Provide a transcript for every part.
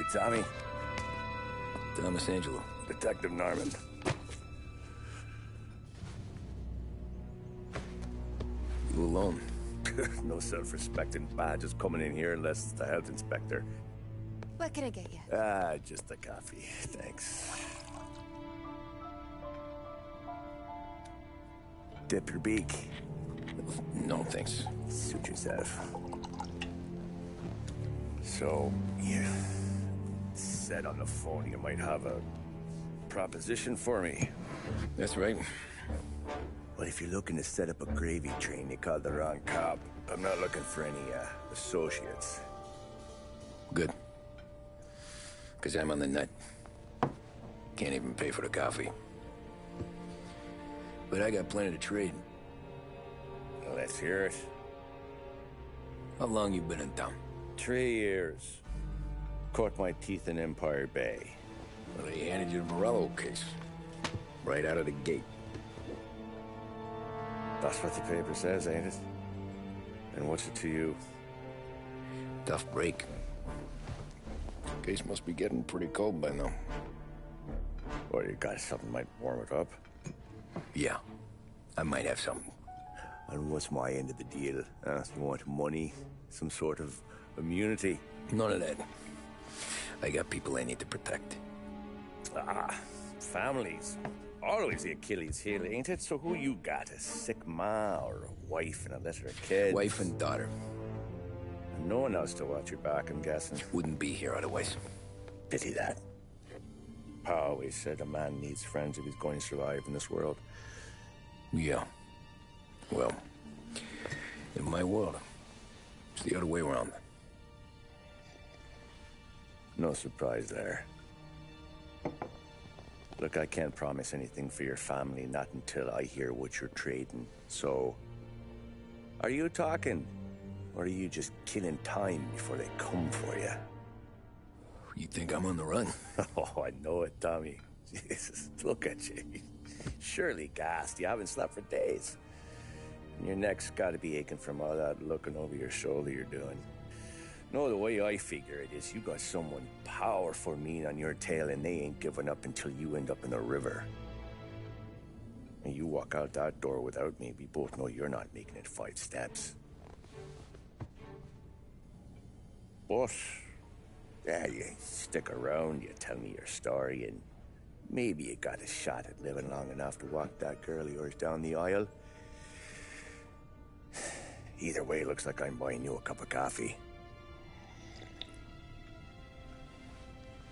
You Tommy? Thomas Angelo. Detective Norman. You alone? No self-respecting badges coming in here unless it's the health inspector. What can I get you? Just a coffee. Thanks. Dip your beak. No, thanks. Suit yourself. So, you said on the phone you might have a proposition for me. That's right. Well, if you're looking to set up a gravy train, you called the wrong cop. I'm not looking for any, associates. Good. Because I'm on the nut. Can't even pay for the coffee. But I got plenty to trade. Well, let's hear it. How long you been in town? 3 years. Caught my teeth in Empire Bay. Well, they handed you the Morello case. Right out of the gate. That's what the paper says, ain't it? And what's it to you? Tough break. Case must be getting pretty cold by now. Or you got something might warm it up? Yeah, I might have something. And what's my end of the deal? You want money? Some sort of immunity? None of that. I got people I need to protect. Families. Always the Achilles heel, ain't it? So who you got? A sick ma or a wife and a litter of kids? Wife and daughter. And no one else to watch your back, I'm guessing. Wouldn't be here otherwise. Pity that. Pa always said a man needs friends if he's going to survive in this world. Yeah. Well, in my world, it's the other way around. No surprise there. Look, I can't promise anything for your family, not until I hear what you're trading. So, are you talking? Or are you just killing time before they come for you? You think I'm on the run? Oh, I know it, Tommy. Jesus, look at you. Surely gassed. You haven't slept for days. And your neck's got to be aching from all that looking over your shoulder you're doing. No, the way I figure it is you got someone powerful mean on your tail and they ain't giving up until you end up in the river. And you walk out that door without me, we both know you're not making it 5 steps. But, yeah, you stick around, you tell me your story, and maybe you got a shot at living long enough to walk that girl of yours down the aisle. Either way, looks like I'm buying you a cup of coffee.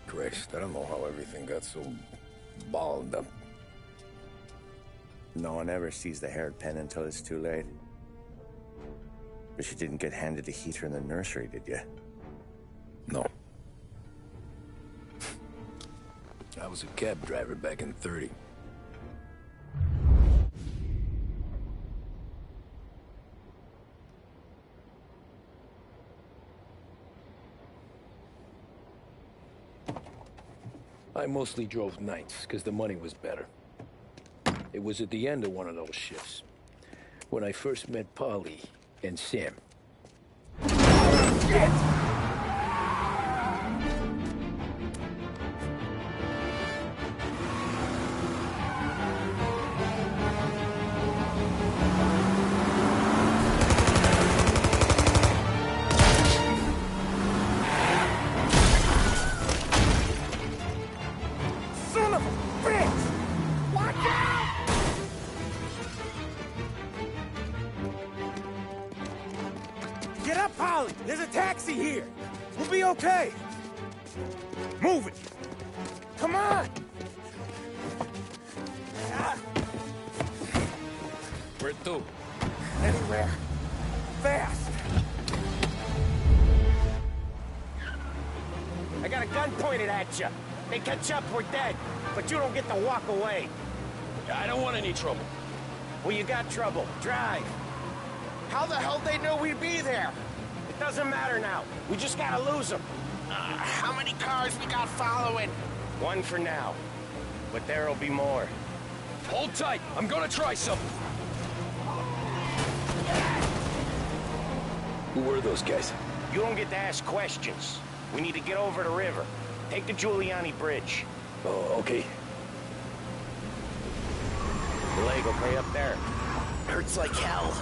Christ, I don't know how everything got so balled up. No one ever sees the haired pen until it's too late. But you didn't get handed a heater in the nursery, did you? No. I was a cab driver back in '30. I mostly drove nights, because the money was better. It was at the end of one of those shifts, when I first met Polly and Sam. Shit! Get up, Polly! There's a taxi here! We'll be okay! Move it! Come on! Where to? Anywhere. Fast! I got a gun pointed at you. They catch up, we're dead. But you don't get to walk away. I don't want any trouble. Well, you got trouble. Drive. How the hell they knew we'd be there? It doesn't matter now. We just gotta lose them. How many cars we got following? One for now. But there'll be more. Hold tight. I'm gonna try something. Who were those guys? You don't get to ask questions. We need to get over the river. Take the Giuliani Bridge. Oh, okay. The leg okay up there? Hurts like hell.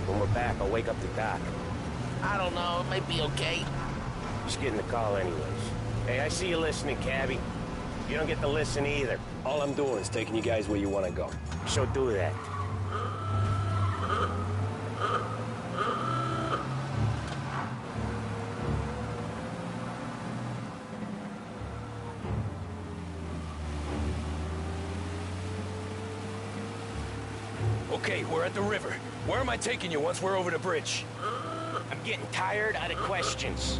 When we're back, I'll wake up the doc. I don't know, it might be okay. Just getting the call anyways. Hey, I see you listening, cabbie. You don't get to listen either. All I'm doing is taking you guys where you want to go. So do that. Okay, we're at the river. Where am I taking you once we're over the bridge? I'm getting tired out of questions.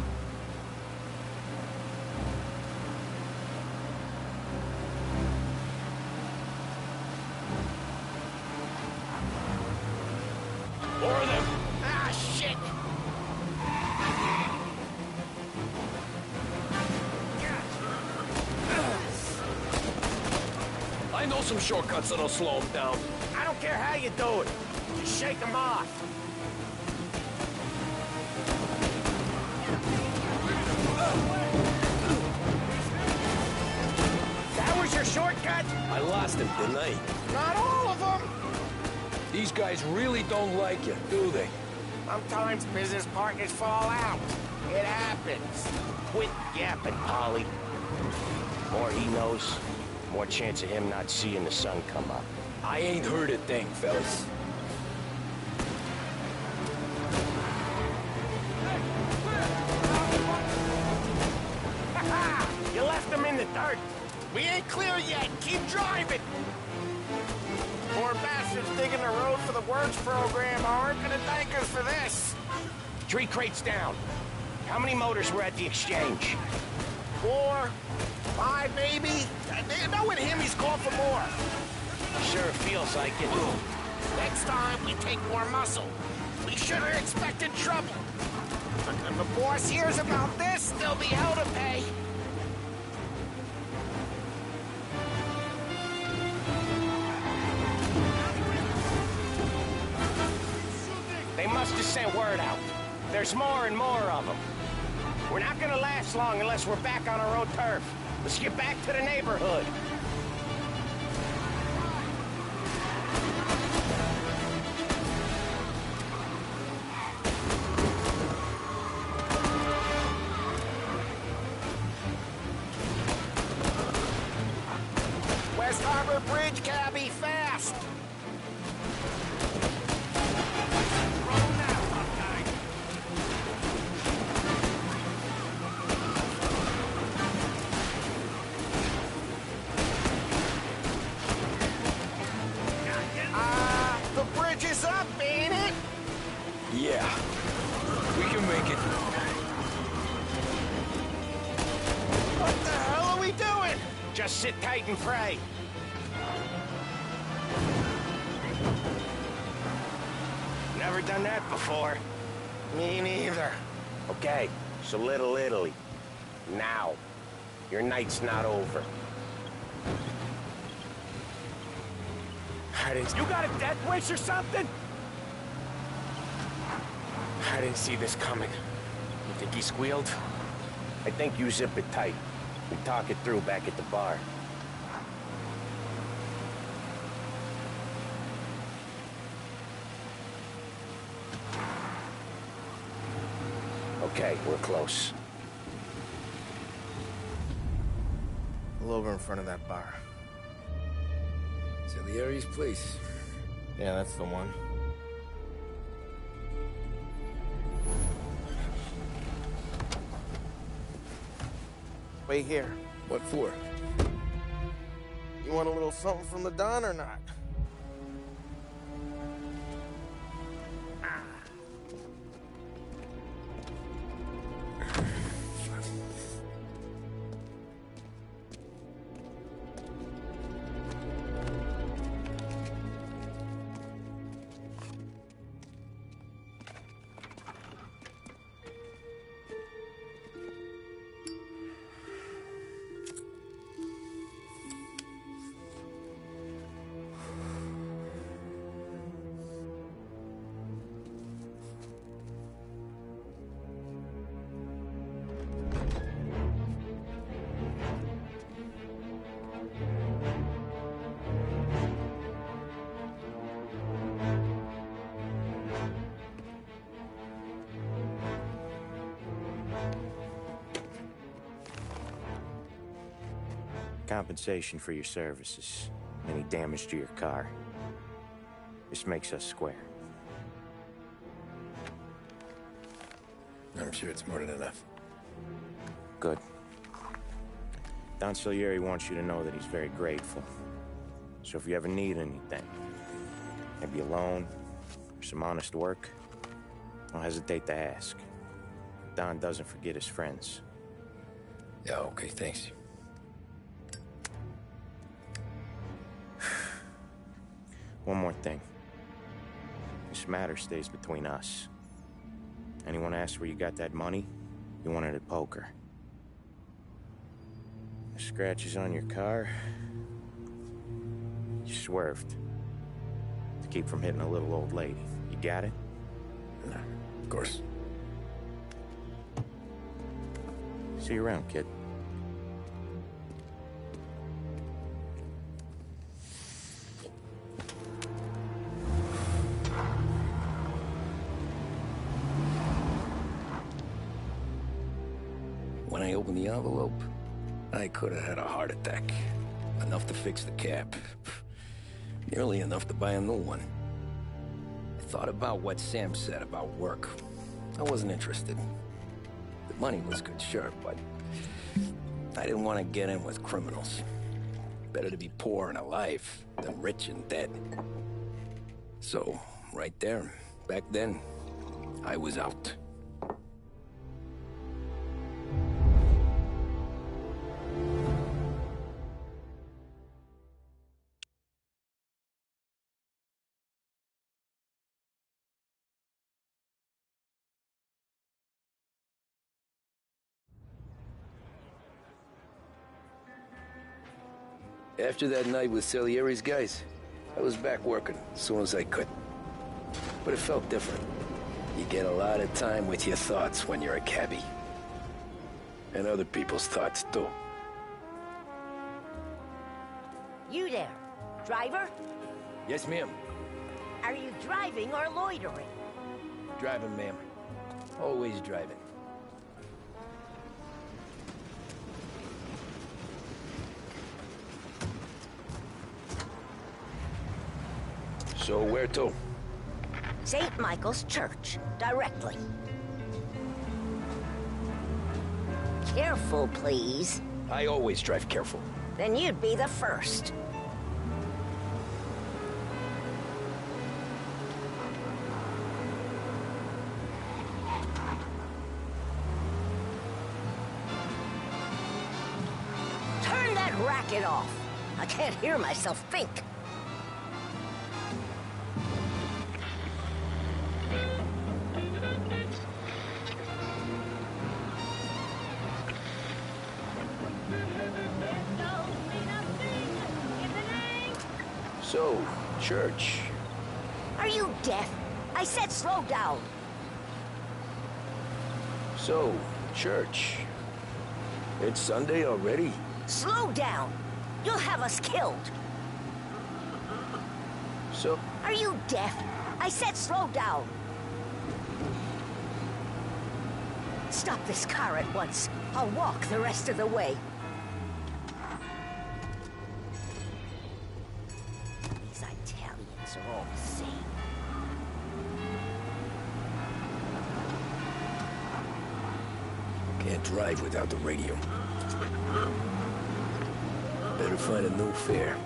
More of them! Ah, shit! I'm know some shortcuts that'll slow him down. I don't care how you do it. Just shake him off. That was your shortcut? I lost him, didn't I? Not all of them. These guys really don't like you, do they? Sometimes business partners fall out. It happens. Quit yapping, Polly. More he knows, more chance of him not seeing the sun come up. I ain't heard a thing, fellas. You left him in the dirt. We ain't clear yet. Keep driving. Poor bastards digging the road for the works program aren't gonna thank us for this. 3 crates down. How many motors were at the exchange? 4, 5 maybe. Knowing him, he's called for more. Sure feels like it. Next time, we take more muscle. We should have expected trouble. But when the boss hears about this, there'll be hell to pay. They must have sent word out. There's more and more of them. We're not gonna last long unless we're back on our own turf. Let's get back to the neighborhood. West Harbor Bridge, cabby, fast! Roll now, tough guy. The bridge is up, ain't it? Yeah. We can make it. What the hell are we doing? Just sit tight and pray. Never done that before. Me neither. Okay, so Little Italy. Now. Your night's not over. You got a death wish or something? I didn't see this coming. You think he squealed? I think you zip it tight. We talk it through back at the bar. Okay, we're close. Pull over in front of that bar. Salieri's place. Yeah, that's the one. Wait here. What for? You want a little something from the Don or not? Compensation for your services. Any damage to your car. This makes us square. I'm sure it's more than enough. Good. Don Salieri wants you to know that he's very grateful. So if you ever need anything, maybe a loan or some honest work, don't hesitate to ask. Don doesn't forget his friends. Yeah, okay, thanks. One more thing. This matter stays between us. Anyone asks where you got that money, you won it at poker. The scratches on your car, swerved. To keep from hitting a little old lady. You got it? Of course. See you around, kid. When I opened the envelope, I could have had a heart attack. Enough to fix the cab. Nearly enough to buy a new one. I thought about what Sam said about work. I wasn't interested. The money was good, sure, but I didn't want to get in with criminals. Better to be poor and alive than rich and dead. So, right there, back then, I was out. After that night with Salieri's guys, I was back working as soon as I could. But it felt different. You get a lot of time with your thoughts when you're a cabbie. And other people's thoughts, too. You there, driver? Yes, ma'am. Are you driving or loitering? Driving, ma'am. Always driving. So where to? St. Michael's Church, directly. Careful, please. I always drive careful. Then you'd be the first. Turn that racket off. I can't hear myself think. So, church. Are you deaf? I said slow down. So, church. It's Sunday already? Slow down. You'll have us killed. So, Are you deaf? I said slow down. Stop this car at once. I'll walk the rest of the way. These Italians are all the same. can't drive without the radio. Better find a new fare.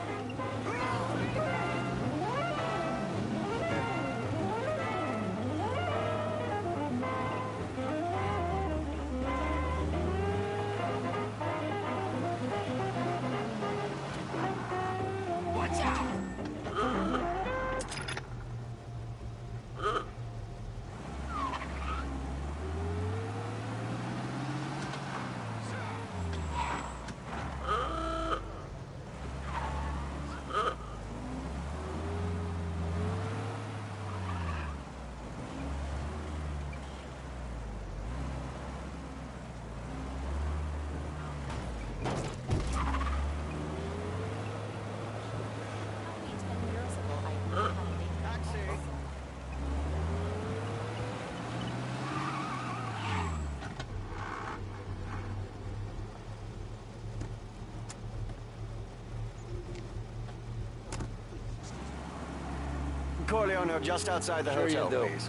Corleone, just outside the Sure you hotel, do. please.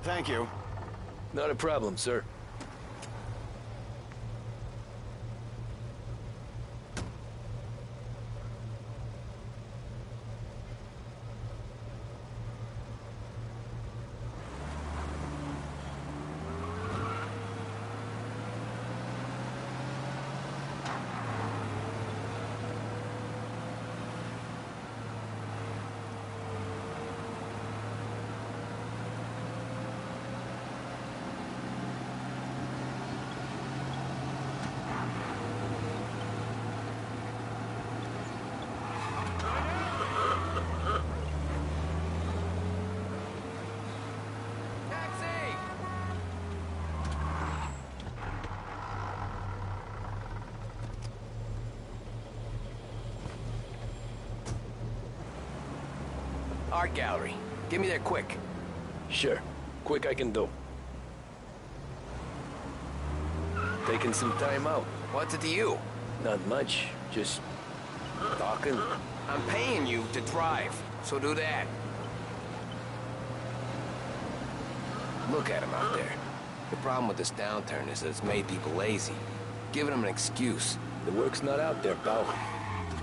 Thank you. Not a problem, sir. Art gallery. Get me there quick. Sure. Quick I can do. Taking some time out. What's it to you? Not much. Just talking. I'm paying you to drive, so do that. Look at him out there. The problem with this downturn is that it's made people lazy. Giving them an excuse. The work's not out there, pal.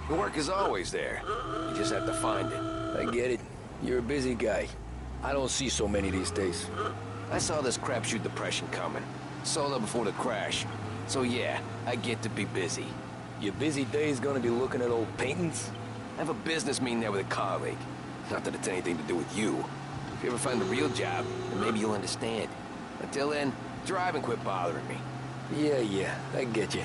The work is always there. You just have to find it. I get it. You're a busy guy. I don't see so many these days. I saw this crapshoot depression coming. Sold up before the crash. So yeah, I get to be busy. Your busy day's gonna be looking at old paintings? I have a business meeting there with a colleague. Not that it's anything to do with you. If you ever find a real job, then maybe you'll understand. Until then, drive and quit bothering me. Yeah, I get you.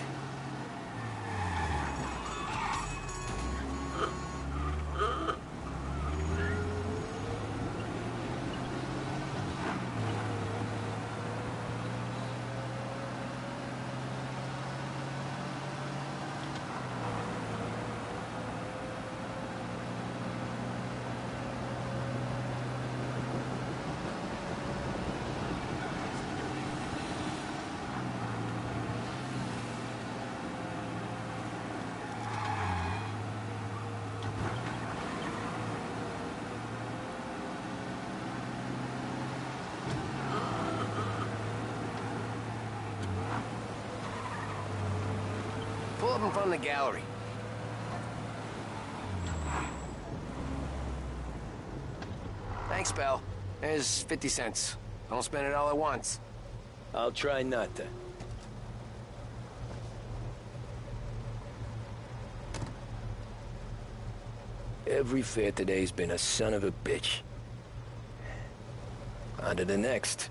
Pull up in front of the gallery. Thanks, pal. There's 50 cents. Don't spend it all at once. I'll try not to. Every fair today's been a son of a bitch. On to the next.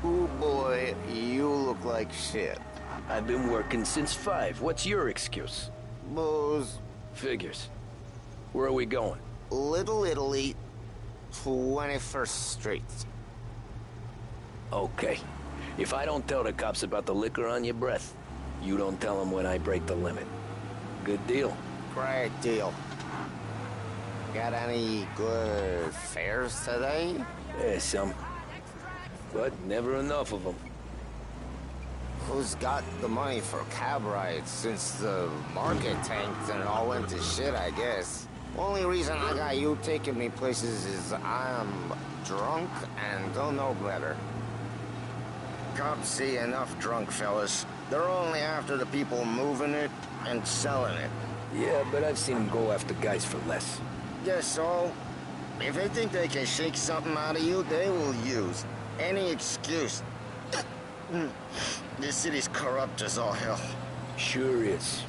Ooh, boy, you look like shit. I've been working since 5. What's your excuse? Booze. Figures. Where are we going? Little Italy, 21st Street. Okay. If I don't tell the cops about the liquor on your breath, you don't tell them when I break the limit. Good deal. Great deal. Got any good fares today? Yeah, some. But never enough of them. Who's got the money for cab rides since the market tanked and it all went to shit, I guess? Only reason I got you taking me places is I'm drunk and don't know better. Cops see enough drunk fellas. They're only after the people moving it and selling it. Yeah, but I've seen them go after guys for less. Guess so. If they think they can shake something out of you, they will use any excuse. This city's corrupt as all hell. Sure is.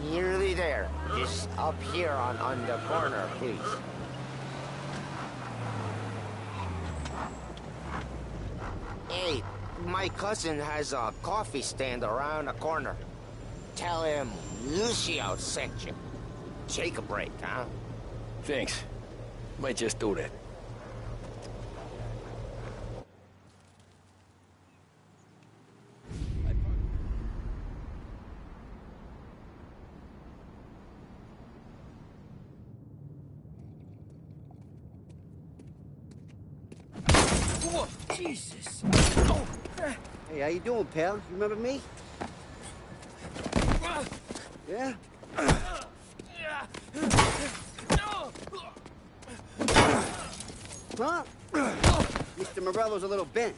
Nearly there. Just up here on the corner, please. Hey, my cousin has a coffee stand around the corner. Tell him Lucio sent you. Take a break, huh? Thanks. Might just do that. Jesus. Oh. Hey, how you doing, pal? You remember me? Yeah? Huh? Mr. Morello's a little bent.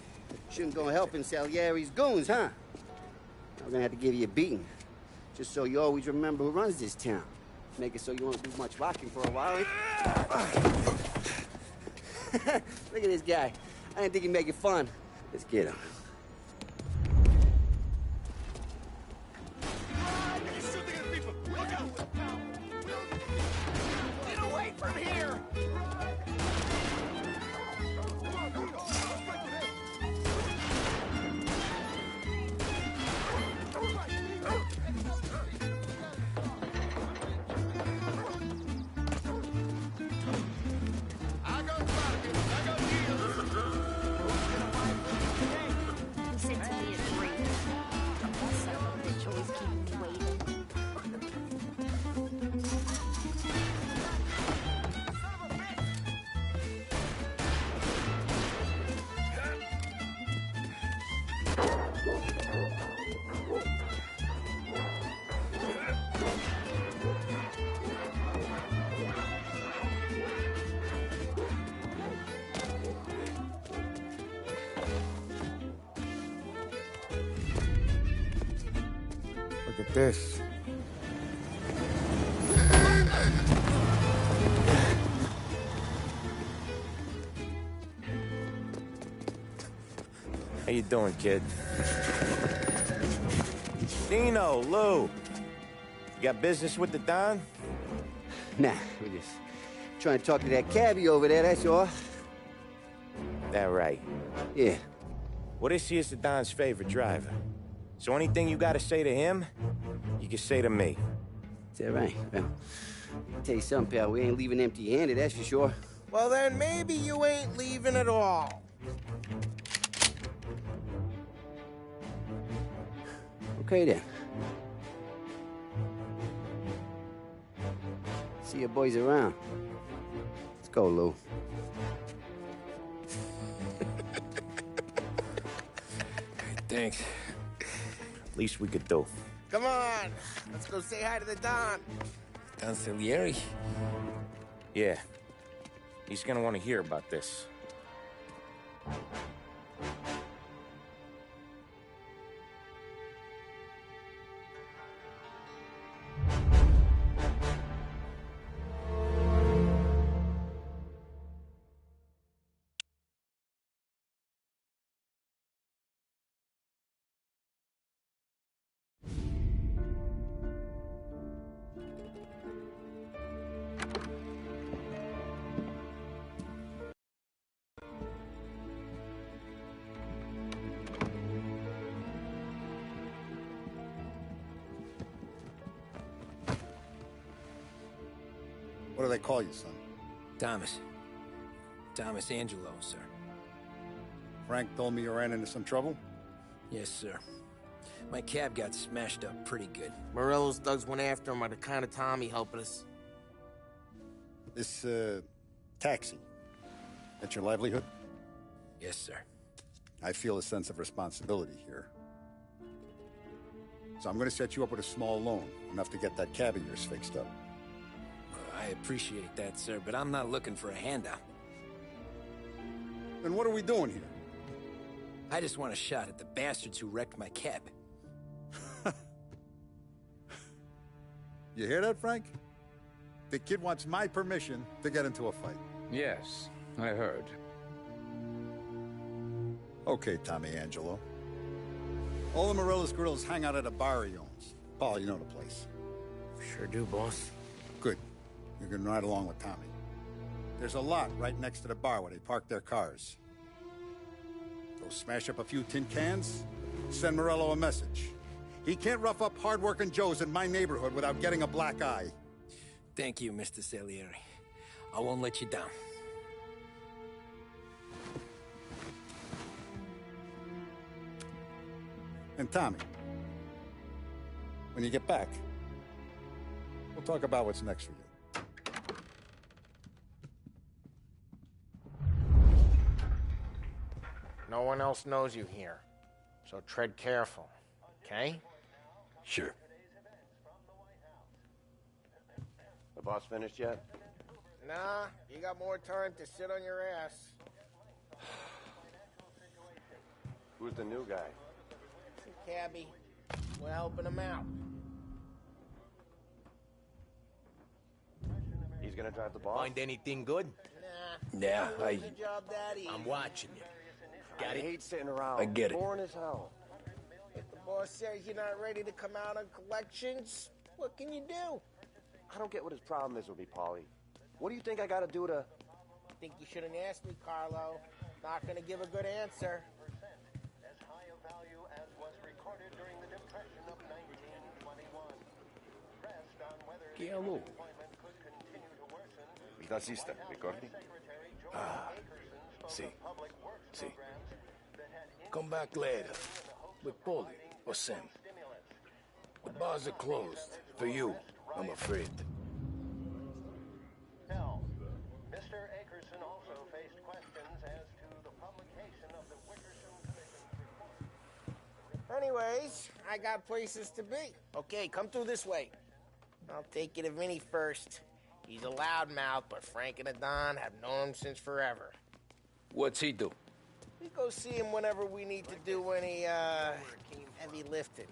Shouldn't go helping Salieri's goons, huh? I'm gonna have to give you a beating. Just so you always remember who runs this town. Make it so you won't do much rocking for a while. Look at this guy. I didn't think he'd make it fun. Let's get him. Get away from here! Listen to me and breathe. That son of a bitch always keeping me waiting. Look at this. How you doing, kid? Dino, Lou. You got business with the Don? Nah, we're just trying to talk to that cabbie over there, that's all. That right. Yeah. Well, this here's the Don's favorite driver. So anything you gotta say to him, you can say to me. Is that right? Well, I'll tell you something, pal. We ain't leaving empty-handed, that's for sure. Well, then maybe you ain't leaving at all. Okay, then. See your boys around. Let's go, Lou. Thanks. Least we could do. Come on, let's go say hi to the Don. Don Salieri? Yeah. He's gonna want to hear about this. What do they call you, son? Thomas. Thomas Angelo, sir. Frank told me you ran into some trouble? Yes, sir. My cab got smashed up pretty good. Morello's thugs went after him on account of Tommy helping us. This, taxi. That's your livelihood? Yes, sir. I feel a sense of responsibility here. So I'm gonna set you up with a small loan, enough to get that cab of yours fixed up. I appreciate that, sir, but I'm not looking for a handout. Then what are we doing here? I just want a shot at the bastards who wrecked my cab. You hear that, Frank? The kid wants my permission to get into a fight. Yes, I heard. Okay, Tommy Angelo. All the Morello's girls hang out at a bar he owns. Paul, you know the place. Sure do, boss. Good. You can ride along with Tommy. There's a lot right next to the bar where they park their cars. Go smash up a few tin cans, send Morello a message. He can't rough up hard-working Joes in my neighborhood without getting a black eye. Thank you, Mr. Salieri. I won't let you down. And Tommy, when you get back, we'll talk about what's next for you. No one else knows you here, so tread careful, okay? Sure. The boss finished yet? Nah, you got more time to sit on your ass. Who's the new guy? Cabbie. We're helping him out. He's gonna drive the ball? Find anything good? Nah. Yeah, Good job, Daddy. I'm watching you. Got I it? hate sitting around. I get it. Boring as hell. If the boss says you're not ready to come out on collections, what can you do? I don't get what his problem is with me, Paulie. What do you think I gotta do to... Think you shouldn't ask me, Carlo. Not gonna give a good answer. Che allora? Il tassista, ricordi? Ah, sì, sì. Come back later. With Polly or Sam. The bars are closed. For you, I'm afraid. Now, Mr. Akerson also faced questions as to the publication of the Wickersham Commission's report. Anyways, I got places to be. Okay, come through this way. I'll take you to Vinny first. He's a loudmouth, but Frank and the Don have known him since forever. What's he do? We go see him whenever we need to do any, heavy lifting.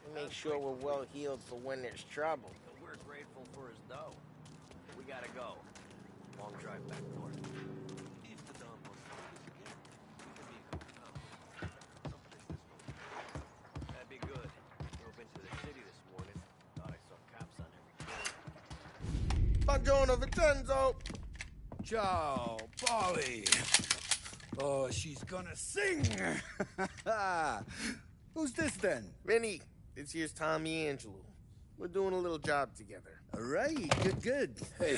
We make sure we're well heeled for when there's trouble. We're grateful for his dough. We gotta go. Long drive back north. If the Don wants to do this again, that'd be good. Drove into the city this morning. Thought I saw cops on every Buongiorno, Vincenzo! Ciao, Polly. Oh, she's gonna sing. Who's this then? Vinny, this here's Tommy Angelo. We're doing a little job together. All right, good. Hey,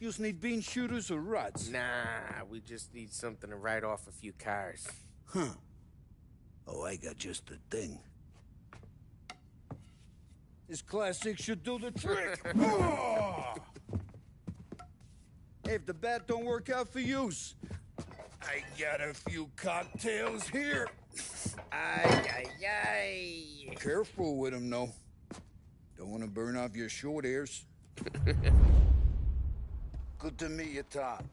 you need bean shooters or rods? Nah, we just need something to write off a few cars. Huh. Oh, I got just the thing. This classic should do the trick. Oh! If the bat don't work out for use, I got a few cocktails here. Ay, ay, ay. Careful with them, though. Don't want to burn off your short hairs. Good to meet you, Tom.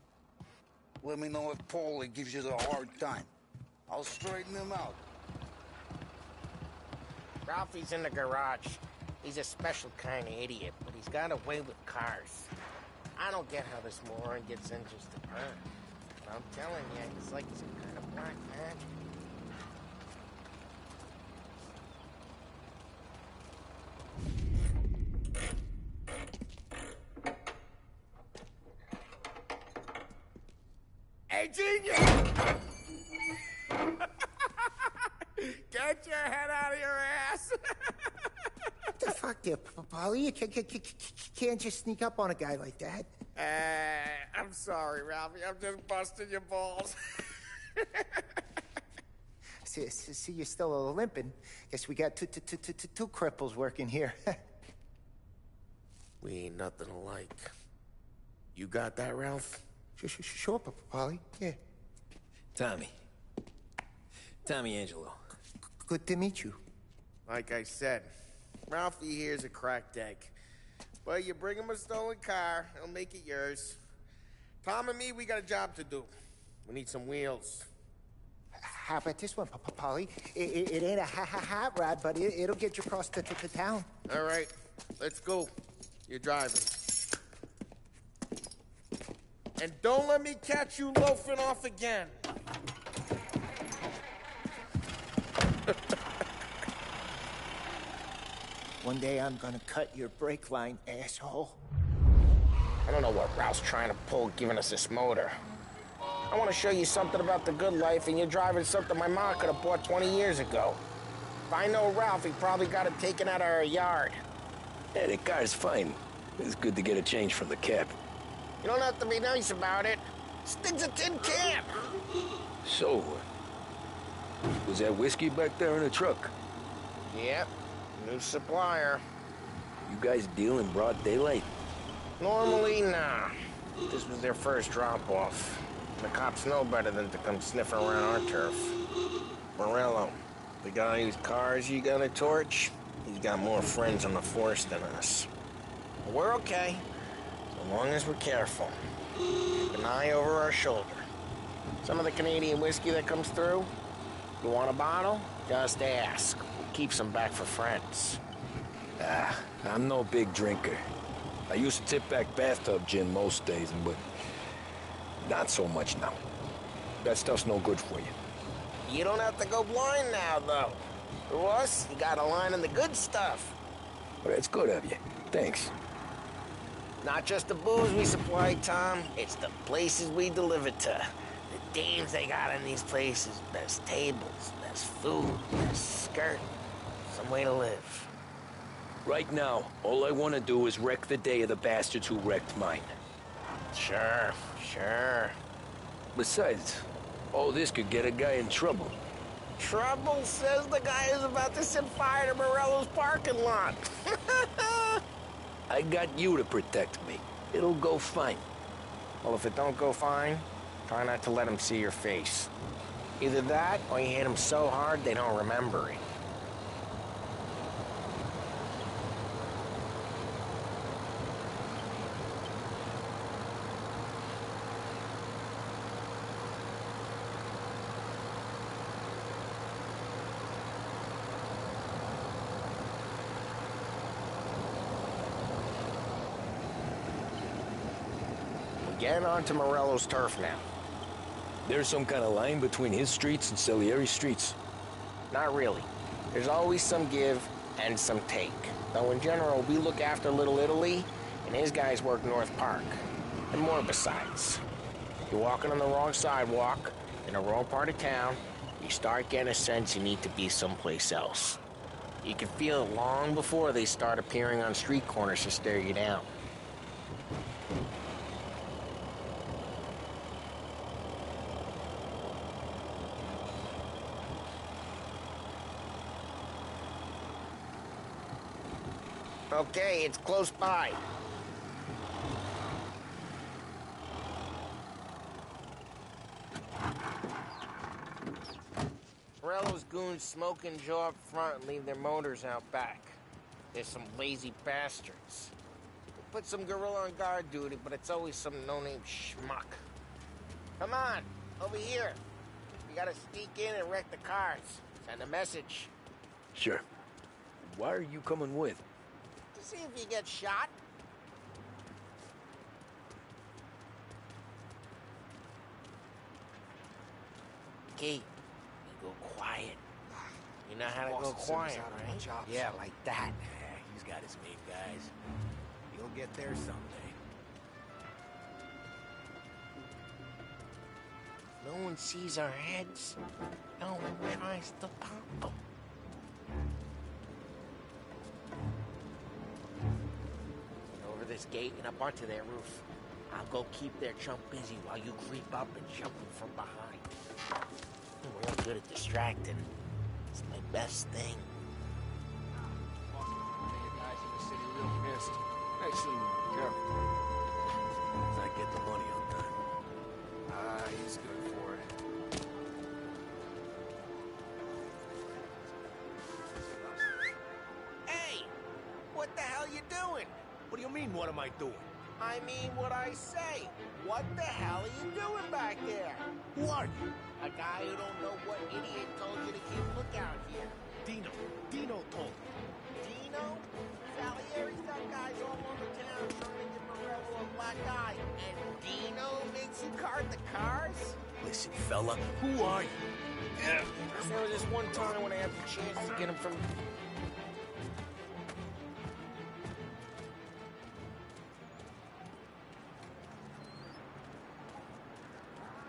Let me know if Paulie gives you the hard time. I'll straighten him out. Ralphie's in the garage. He's a special kind of idiot, but he's got a way with cars. I don't get how this moron gets interested in her. But I'm telling you, it's like some kind of black magic. Hey, genius! Get your head out of your ass! What the fuck there, Polly? You can't just sneak up on a guy like that. I'm sorry, Ralphie. I'm just busting your balls. See, you're still limping. Guess we got two cripples working here. We ain't nothing alike. You got that, Ralph? Sure, Polly. Yeah. Tommy Angelo. Good to meet you. Like I said, Ralphie here's a cracked egg. But you bring him a stolen car, he'll make it yours. Tom and me, we got a job to do. We need some wheels. How about this one, Polly? It ain't a hot rod, but it'll get you across to town. All right, let's go. You're driving. And don't let me catch you loafing off again. One day I'm gonna cut your brake line, asshole. I don't know what Ralph's trying to pull giving us this motor. I want to show you something about the good life, and you're driving something my mom could have bought 20 years ago. If I know Ralph, he probably got it taken out of our yard. Yeah, the car's fine. It's good to get a change from the cab. You don't have to be nice about it. Stig's a tin can. So, was that whiskey back there in the truck? Yep, new supplier. You guys deal in broad daylight? Normally, nah. This was their first drop-off. The cops know better than to come sniffing around our turf. Morello, the guy whose cars you got a torch, he's got more friends on the force than us. But we're okay. As long as we're careful. Keep an eye over our shoulder. Some of the Canadian whiskey that comes through, you want a bottle? Just ask. We'll keep some back for friends. I'm no big drinker. I used to tip back bathtub gin most days, but not so much now. That stuff's no good for you. You don't have to go blind now, though. For us, you got a line on the good stuff. But it's good of you. Thanks. Not just the booze we supply, Tom. It's the places we deliver to. The dames they got in these places. Best tables, best food, best skirt. Some way to live. Right now, all I want to do is wreck the day of the bastards who wrecked mine. Sure, sure. Besides, all this could get a guy in trouble. Trouble, says the guy who's about to set fire to Morello's parking lot. I got you to protect me. It'll go fine. Well, if it don't go fine, try not to let them see your face. Either that, or you hit them so hard they don't remember it. Get onto Morello's turf now. There's some kind of line between his streets and Salieri's streets? Not really. There's always some give and some take. Though in general, we look after Little Italy, and his guys work North Park. And more besides. You're walking on the wrong sidewalk, in the wrong part of town, you start getting a sense you need to be someplace else. You can feel it long before they start appearing on street corners to stare you down. Okay, it's close by. Morello's goons smoke and jaw up front and leave their motors out back. They're some lazy bastards. They put some gorilla on guard duty, but it's always some no-name schmuck. Come on, over here. We gotta sneak in and wreck the cars. Send a message. Sure. Why are you coming with? To see if you get shot. Key, you go quiet. You know how to go quiet, right? Yeah, like that. Yeah, he's got his main guys. You'll get there someday. No one sees our heads. No one tries to pop them. Over this gate and up onto their roof. I'll go keep their chump busy while you creep up and jump them from behind. I'm real good at distracting. It's my best thing. Guys in the city real pissed. Actually, careful. As I get the money on time. Ah, he's good for it. Hey! What the hell you doing? What do you mean, what am I doing? I mean what I say. What the hell are you doing back there? Who are you? A guy who don't know what idiot told you to keep lookout here. Dino told me. Dino? Salieri's got guys all over town trying to give Morello a black eye. And Dino makes you guard the cars? Listen, fella, who are you? There was this one time when I had the chance to get him from...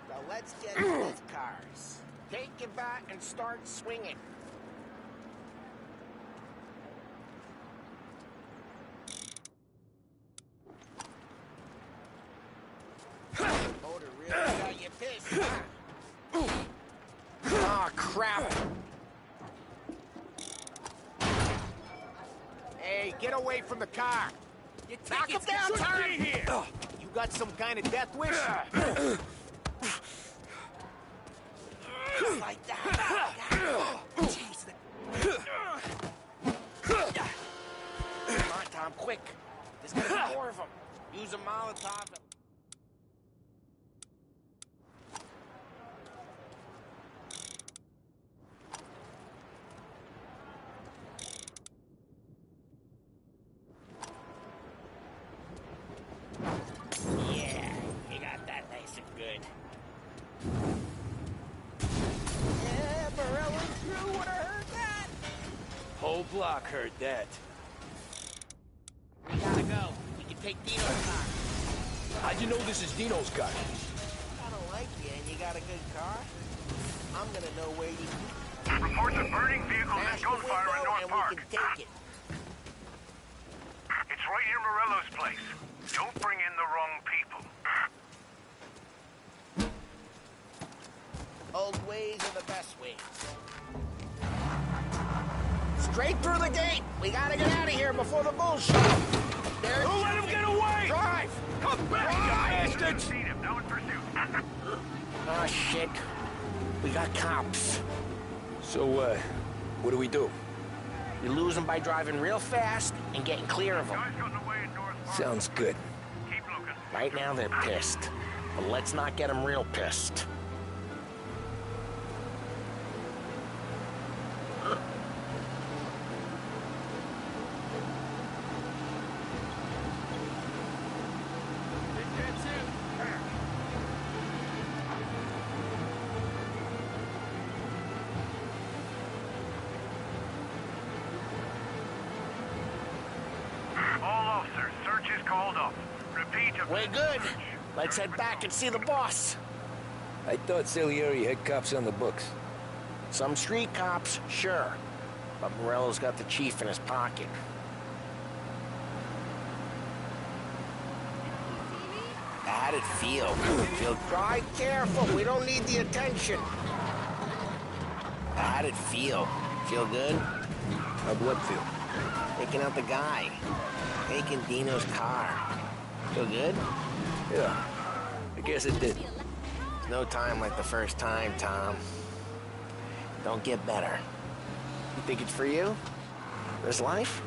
So let's get to these cars. Take it back and start swinging. Motor really got you pissed. Ah, crap. Hey, get away from the car. Your Knock him tickets down, should Tom. be here. You got some kind of death wish? Like that. Jeez. Come on, Tom, quick. There's gonna be more of them. Use a Molotov. Yeah, you got that nice and good. Yeah, Morello's crew would have heard that. Whole block heard that. We gotta go. We can take Dino's car. How'd you know this is Dino's car? I don't like you and you got a good car. I'm gonna know where you Reports of burning vehicles and gunfire in North Park. We can take it. It's right near Morello's place. Don't bring in the wrong people. Old ways are the best ways. Straight through the gate. We gotta get out of here before the bullshit. There. Don't let him get away! Drive! Come back, you bastards! Seen him, now in pursuit. Oh, shit. We got cops. So, what do we do? We lose them by driving real fast and getting clear of them. Guys gotten away in North Park. Sounds good. Keep looking. Right now they're pissed. But let's not get them real pissed. All officers, search is called off. Repeat. We're good. Let's head back and see the boss. I thought Salieri had cops on the books. Some street cops, sure. But Morello's got the chief in his pocket. How'd it feel? Drive careful. We don't need the attention. How'd it feel? Feel good? How'd what feel? Taking out the guy. Taking Dino's car. Feel good? Yeah, I guess it did. No time like the first time, Tom. Don't get better. You think it's for you? This life?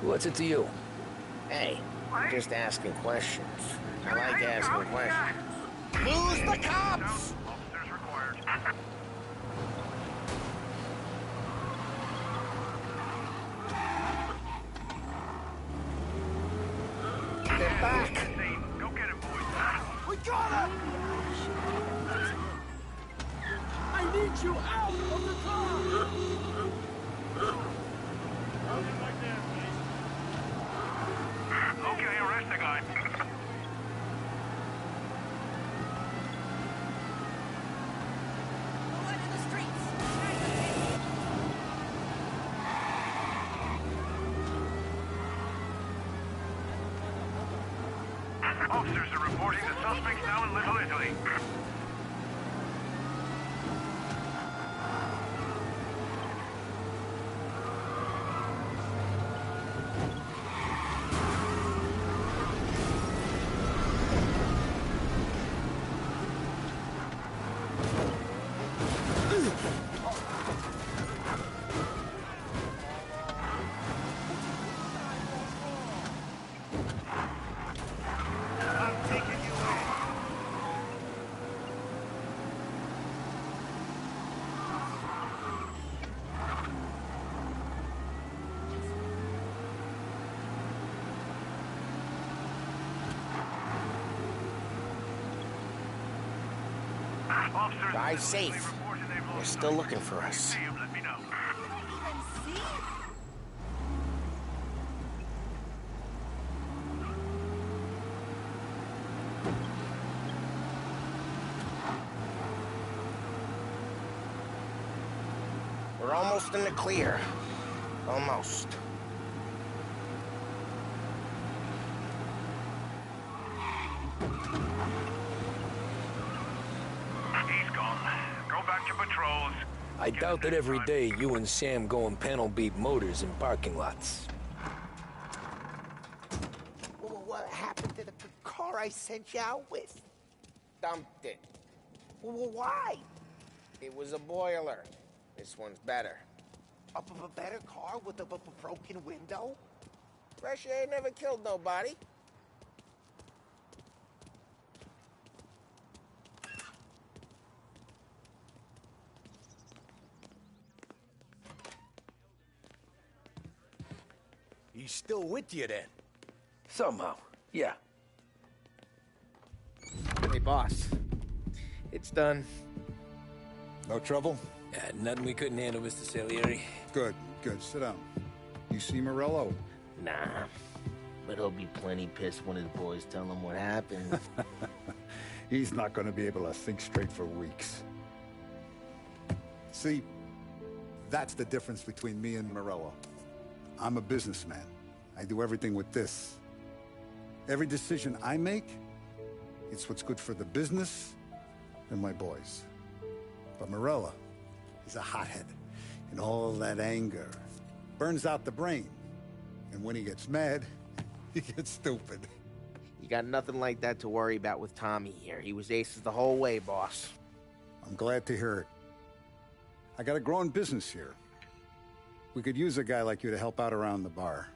What's it to you? Hey, I'm just asking questions. I like asking questions. Lose the cops! Officers required. Get back! Go get him, boys. We got him! I need you out of the car! Okay, arrest the guy. Officers are reporting the suspects now in Little Italy. Drive safe. They're still looking for us. Let me know. We're almost in the clear. Almost. He's gone. Go back to patrols. I doubt that every day you and Sam go and panel beat motors in parking lots. What happened to the car I sent you out with? Dumped it. Why? It was a boiler. This one's better. A better car with a broken window? Fresh air never killed nobody. He's still with you then? Somehow, yeah. Hey, boss. It's done. No trouble? Nothing we couldn't handle, Mr. Salieri. Good, good. Sit down. You see Morello? Nah. But he'll be plenty pissed when his boys tell him what happened. He's not going to be able to think straight for weeks. See, that's the difference between me and Morello. I'm a businessman. I do everything with this. Every decision I make, it's what's good for the business and my boys. But Morello, he's a hothead. And all that anger burns out the brain. And when he gets mad, he gets stupid. You got nothing like that to worry about with Tommy here. He was aces the whole way, boss. I'm glad to hear it. I got a growing business here. We could use a guy like you to help out around the bar.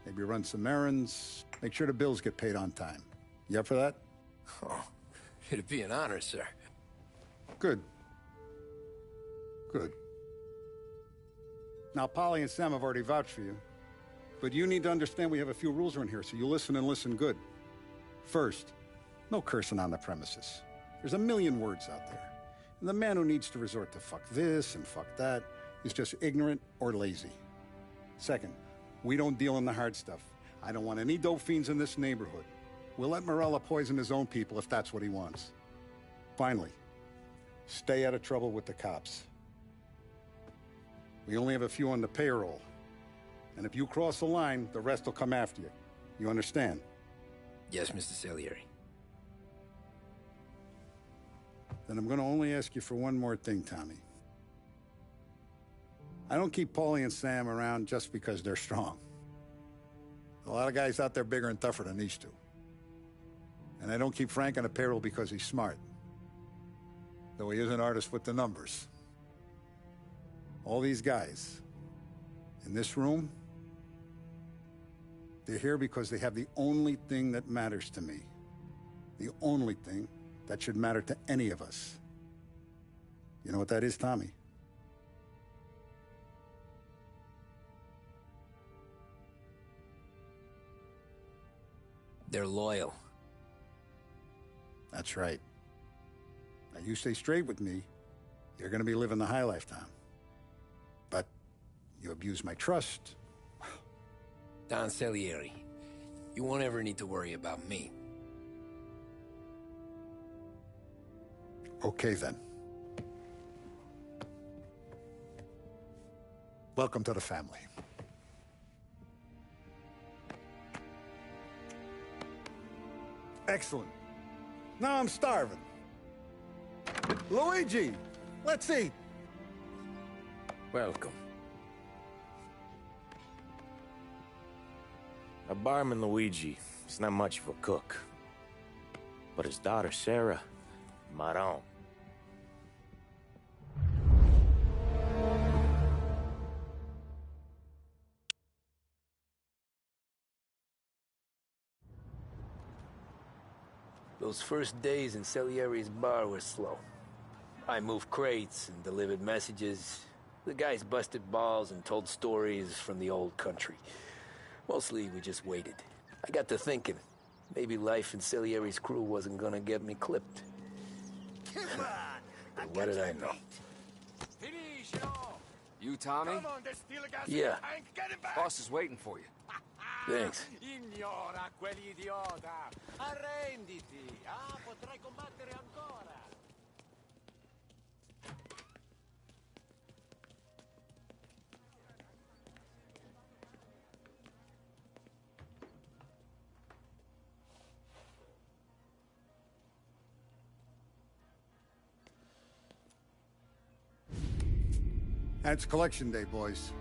Maybe run some errands, make sure the bills get paid on time. You up for that? Oh, it'd be an honor, sir. Good. Good. Now, Polly and Sam have already vouched for you. But you need to understand we have a few rules around here, so you listen and listen good. First, no cursing on the premises. There's a million words out there. And the man who needs to resort to fuck this and fuck that is just ignorant or lazy. Second, we don't deal in the hard stuff. I don't want any dope fiends in this neighborhood. We'll let Morello poison his own people if that's what he wants. Finally, stay out of trouble with the cops. We only have a few on the payroll. And if you cross the line, the rest will come after you. You understand? Yes, Mr. Salieri. Then I'm going to only ask you for one more thing, Tommy. I don't keep Paulie and Sam around just because they're strong. A lot of guys out there bigger and tougher than these two. And I don't keep Frank on the payroll because he's smart. Though he is an artist with the numbers. All these guys in this room, they're here because they have the only thing that matters to me. The only thing that should matter to any of us. You know what that is, Tommy? They're loyal. That's right. Now, you stay straight with me, you're gonna be living the high life, Tom. But you abuse my trust. Don Salieri, you won't ever need to worry about me. Okay, then. Welcome to the family. Excellent. Now I'm starving. Luigi, let's eat. Welcome. A barman, Luigi, is not much of a cook. But his daughter, Sarah, Maron. Those first days in Salieri's bar were slow. I moved crates and delivered messages. The guys busted balls and told stories from the old country. Mostly, we just waited. I got to thinking, maybe life in Salieri's crew wasn't gonna get me clipped. But what did I know? You, Tommy? Yeah. Boss is waiting for you. Thanks. Ignora quell'idiota! Arrenditi! Ah, potrai combattere ancora! And it's collection day, boys.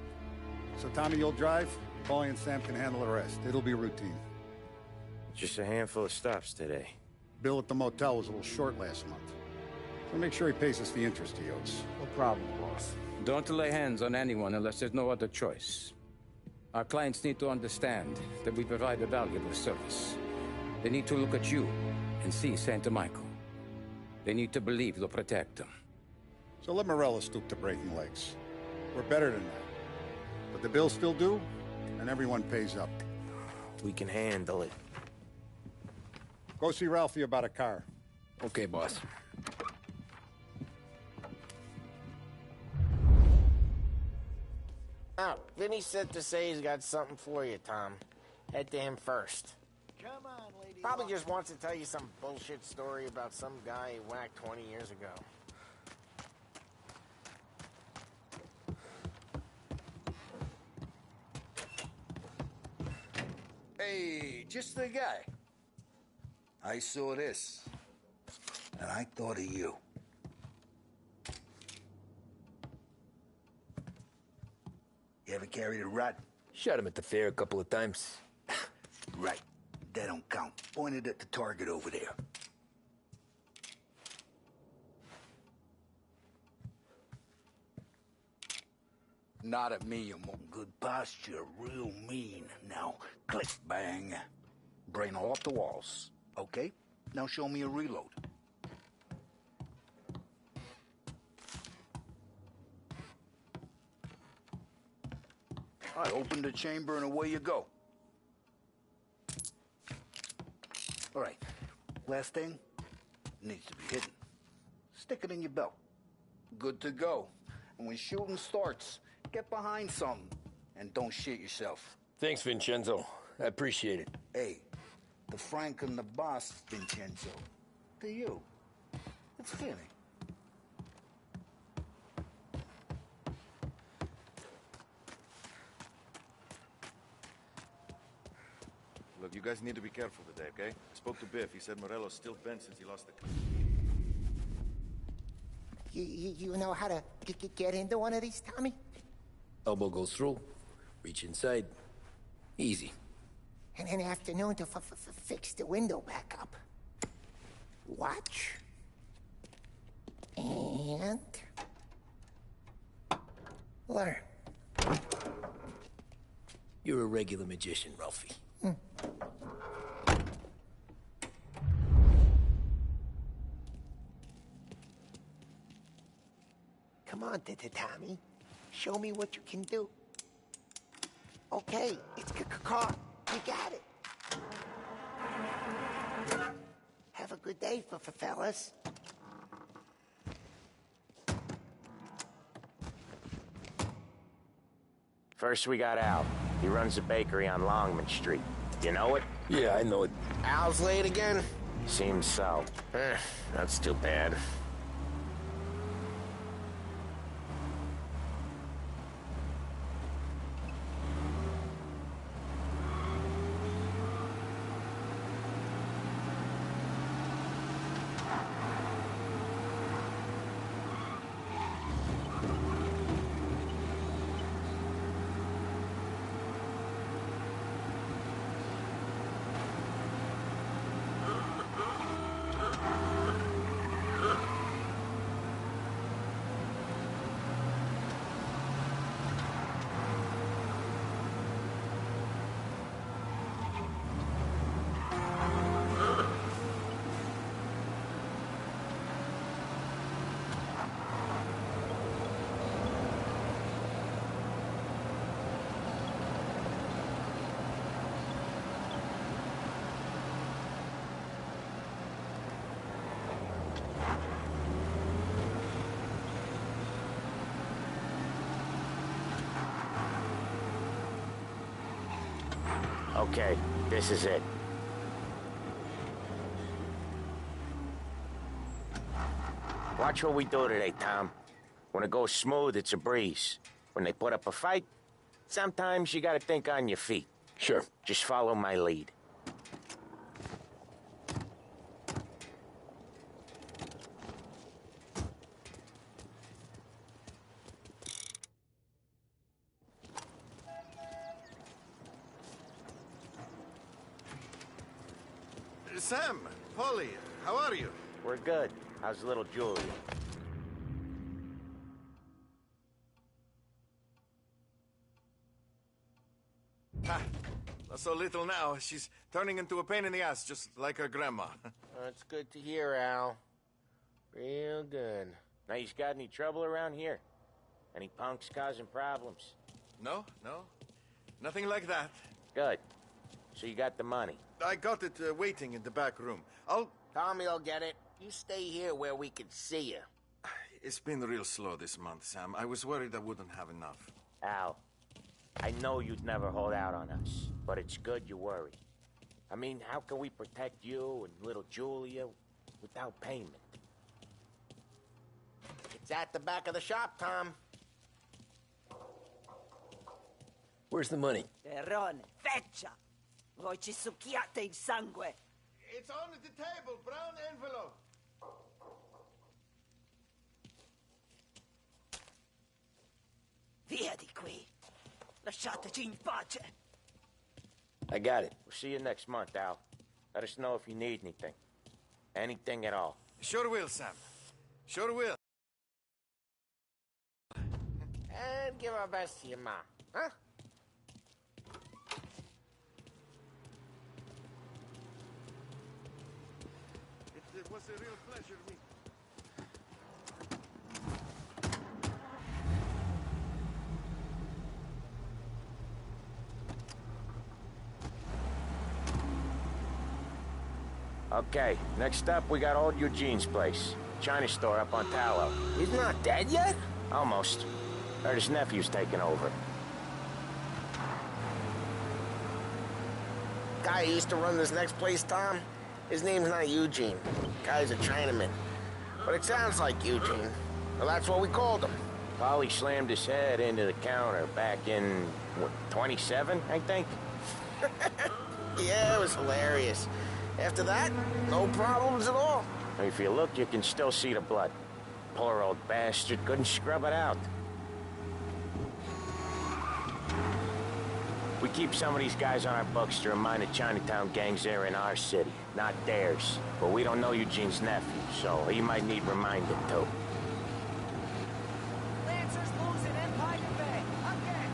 So Tommy, you'll drive. Paulie and Sam can handle the rest. It'll be routine. Just a handful of stops today. Bill at the motel was a little short last month. So make sure he pays us the interest he owes. No problem, boss. Don't lay hands on anyone unless there's no other choice. Our clients need to understand that we provide a valuable service. They need to look at you and see Santa Michael. They need to believe you'll protect them. So let Morello stoop to breaking legs. We're better than that. But the bill's still due, and everyone pays up. We can handle it. Go see Ralphie about a car. Okay, boss. Oh, Vinny said to say he's got something for you, Tom. Head to him first. Come on, lady. Probably just wants to tell you some bullshit story about some guy he whacked 20 years ago. Hey, just the guy. I saw this, and I thought of you. You ever carried a rat? Shot him at the fair a couple of times. Right. That don't count. Pointed at the target over there. Not at me, you mo. Good posture, real mean. Now, click, bang. Brain all off the walls. Okay? Now show me a reload. All right, open the chamber and away you go. All right, last thing, needs to be hidden. Stick it in your belt. Good to go. And when shooting starts, get behind something and don't shit yourself. Thanks, Vincenzo. I appreciate it. Hey, the Frank and the boss, Vincenzo. To you. It's Vinny. Look, you guys need to be careful today, okay? I spoke to Biff. He said Morello's still bent since he lost the... You know how to get into one of these, Tommy? Elbow goes through. Reach inside. Easy. And an afternoon to fix the window back up. Watch. And... learn. You're a regular magician, Ralphie. Come on, Tommy. Show me what you can do. Okay, it's car. You got it. Have a good day, fellas. First we got Al. He runs a bakery on Longman Street. You know it? Yeah, I know it. Al's late again? Seems so. That's too bad. Okay, this is it. Watch what we do today, Tom. When it goes smooth, it's a breeze. When they put up a fight, sometimes you gotta think on your feet. Sure. Just follow my lead. Sam, Polly, how are you? We're good. How's little Julia? Ha! Not so little now. She's turning into a pain in the ass, just like her grandma. That's good to hear, Al. Real good. Now, you got any trouble around here? Any punks causing problems? No. Nothing like that. Good. So you got the money? I got it waiting in the back room. Tommy will get it. You stay here where we can see you. It's been real slow this month, Sam. I was worried I wouldn't have enough. Al, I know you'd never hold out on us, but it's good you worry. I mean, how can we protect you and little Julia without payment? It's at the back of the shop, Tom. Where's the money? Terrone, feccia! Voi ci succhiate il sangue! It's on the table, brown envelope. Via di qui! Lasciateci in pace! I got it. We'll see you next month, Al. Let us know if you need anything. Anything at all. Sure will, Sam. Sure will. And give our best to your mom, huh? It was a real pleasure meeting. Okay, next up we got old Eugene's place. China store up on Tallow. He's not dead yet? Almost. Heard his nephew's taking over. Guy who used to run this next place, Tom? His name's not Eugene. Guy's a Chinaman. But it sounds like Eugene. Well, that's what we called him. Polly slammed his head into the counter back in, what, 27, I think? Yeah, it was hilarious. After that, no problems at all. If you look, you can still see the blood. Poor old bastard couldn't scrub it out. We keep some of these guys on our books to remind the Chinatown gangs they're in our city, not theirs. But we don't know Eugene's nephew, so he might need reminding too. Lancers losing Empire Bay! Again!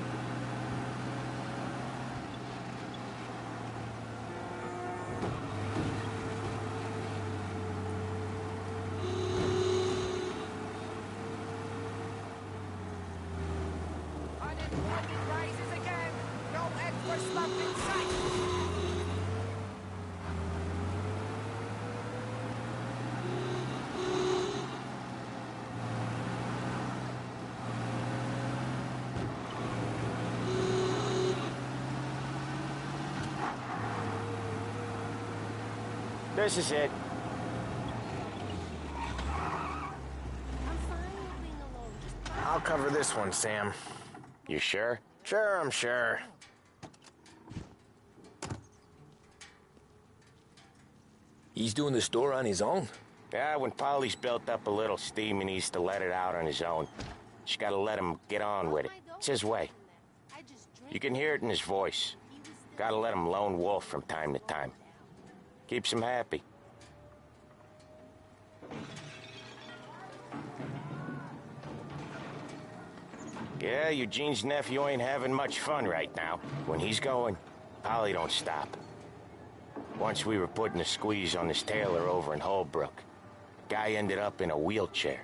Unemployment rises again! No end for slump in sight! This is it. I'll cover this one, Sam. You sure? Sure, I'm sure. He's doing the store on his own? Yeah, when Polly's built up a little steam, he needs to let it out on his own. Just gotta let him get on with it. It's his way. You can hear it in his voice. Gotta let him lone wolf from time to time. Keeps him happy. Yeah, Eugene's nephew ain't having much fun right now. When he's going, Polly don't stop. Once we were putting a squeeze on this tailor over in Holbrook. Guy ended up in a wheelchair.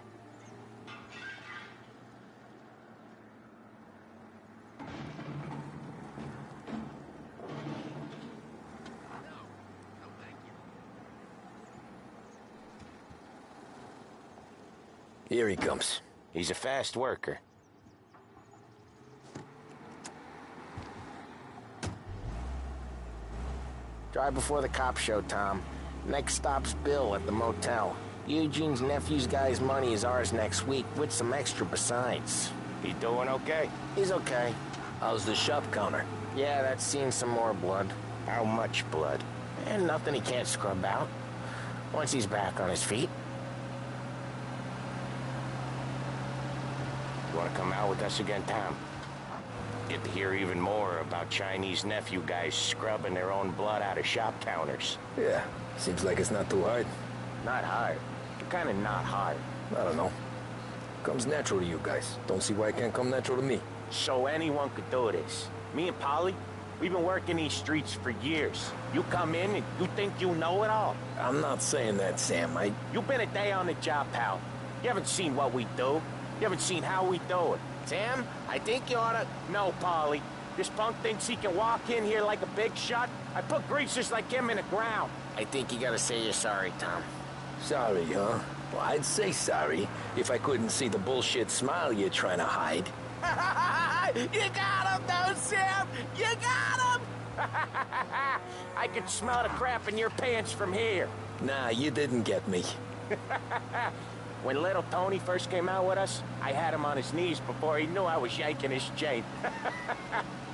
Here he comes. He's a fast worker. Drive before the cops show, Tom. Next stop's Bill at the motel. Eugene's nephew's guy's money is ours next week, with some extra besides. He doing okay? He's okay. How's the shop counter? Yeah, that's seen some more blood. How much blood? And nothing he can't scrub out. Once he's back on his feet. You want to come out with us again, Tom? Get to hear even more about Chinese nephew guys scrubbing their own blood out of shop counters. Yeah, seems like it's not too hard. Not hard. Kind of not hard. I don't know. Comes natural to you guys. Don't see why it can't come natural to me. So anyone could do this. Me and Polly, we've been working these streets for years. You come in and you think you know it all. I'm not saying that, Sam. You've been a day on the job, pal. You haven't seen what we do. You haven't seen how we do it. Sam, I think you oughta... No, Polly. This punk thinks he can walk in here like a big shot. I put greasers like him in the ground. I think you gotta say you're sorry, Tom. Sorry, huh? Well, I'd say sorry if I couldn't see the bullshit smile you're trying to hide. You got him, though, Sam! You got him! I could smell the crap in your pants from here. Nah, you didn't get me. When little Tony first came out with us, I had him on his knees before he knew I was yanking his chain.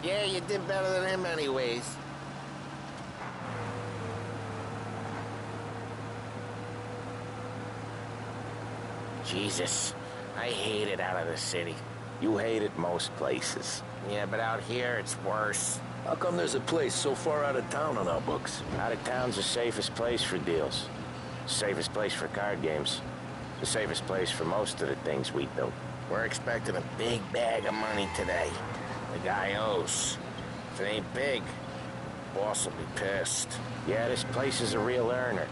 Yeah, you did better than him anyways. Jesus, I hate it out of the city. You hate it most places. Yeah, but out here, it's worse. How come there's a place so far out of town on our books? Out of town's the safest place for deals. Safest place for card games. The safest place for most of the things we do. We're expecting a big bag of money today. The guy owes. If it ain't big, boss will be pissed. Yeah, this place is a real earner.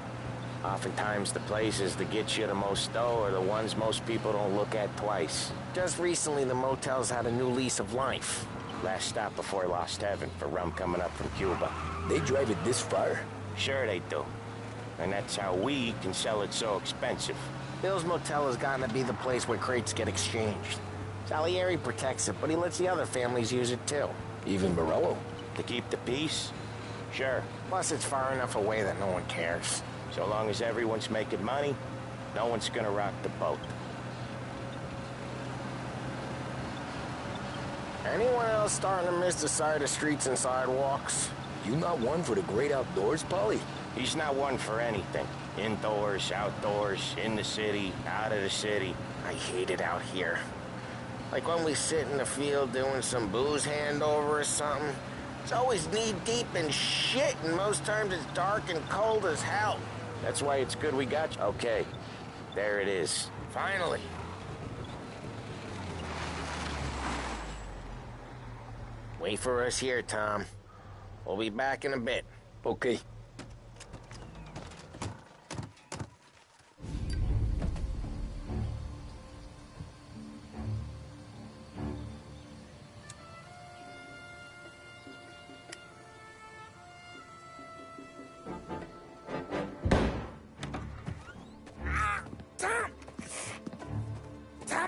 Oftentimes the places that get you the most dough are the ones most people don't look at twice. Just recently the motel's had a new lease of life. Last stop before Lost Heaven for rum coming up from Cuba. They drive it this far? Sure they do. And that's how we can sell it so expensive. Bill's Motel has gotten to be the place where crates get exchanged. Salieri protects it, but he lets the other families use it too. Even Morello? To keep the peace? Sure. Plus it's far enough away that no one cares. So long as everyone's making money, no one's gonna rock the boat. Anyone else starting to miss the side of streets and sidewalks? You not one for the great outdoors, Paulie? He's not one for anything. Indoors, outdoors, in the city, out of the city. I hate it out here. Like when we sit in the field doing some booze handover or something. It's always knee-deep in shit, and most times it's dark and cold as hell. That's why it's good we got you. Okay, there it is. Finally. Wait for us here, Tom. We'll be back in a bit. Okay.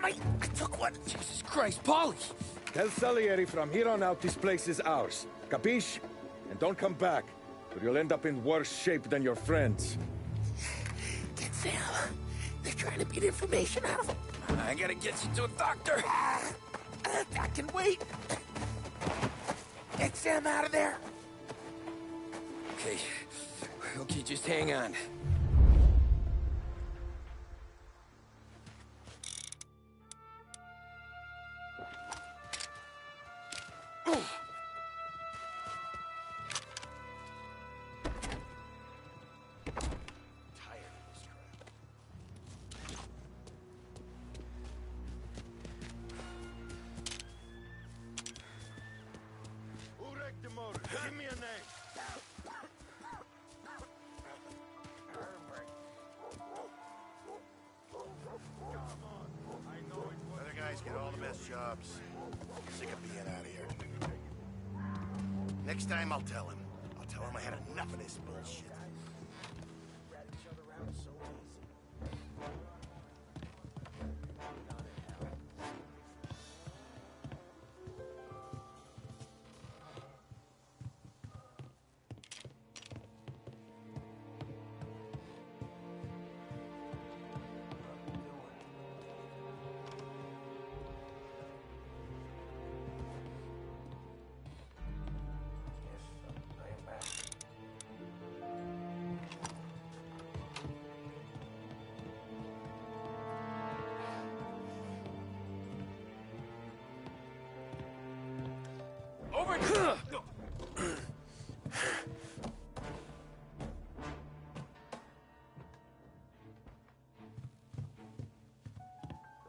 I took one. Jesus Christ, Paulie! Tell Salieri from here on out this place is ours. Capiche? And don't come back, or you'll end up in worse shape than your friends. Get Sam. They're trying to beat information out of him. I gotta get you to a doctor. I can wait. Get Sam out of there. Okay. Okay, just hang on. Give me a name. Other guys get all the best jobs. Sick of being out here. Next time I'll tell him. I'll tell him I had enough of this bullshit. Over here!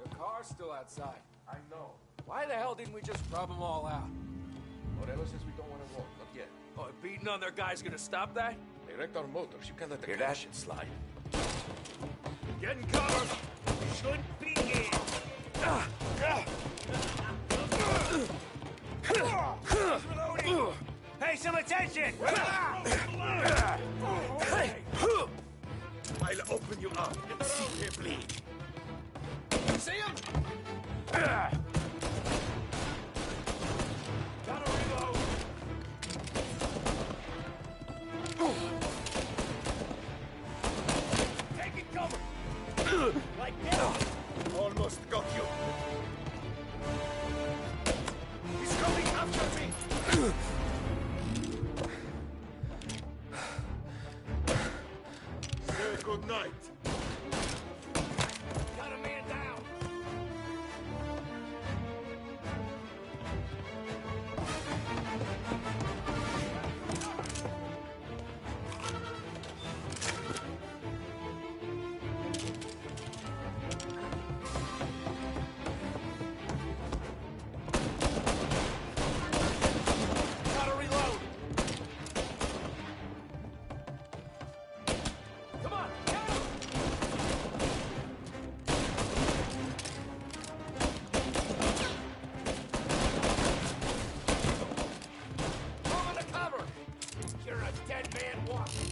The car's still outside. I know. Why the hell didn't we just rub them all out? Morello says we don't want to walk. Not yet. Oh, beating on their guys gonna stop that? They wrecked our motors. You can't let the Hear that shit slide. Get in cover. Should begin. Pay some attention! I'll open you up. See him bleed. See him? Gotta reload. Taking cover. Like that. Almost got you. He's coming after me. Say good night. Got a man down. Gotta reload. Come on, get him! Over the cover! You're a dead man walking.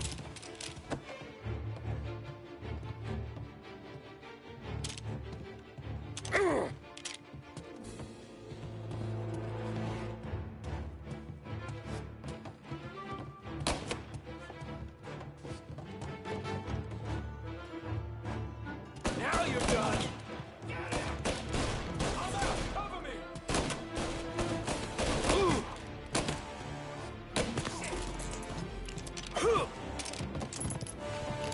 Now you're done! Get him! I'm out! Cover me!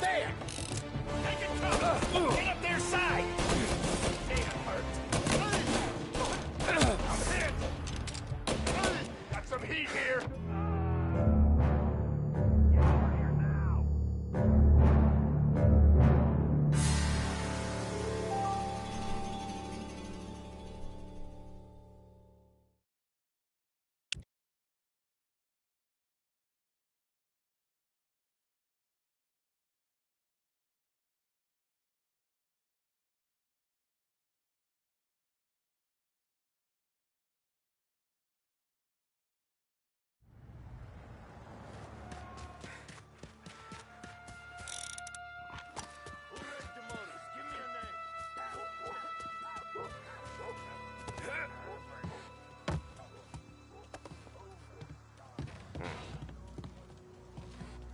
There! Take it cover! Get up their side! Damn hurt! I'm hit! Got some heat here!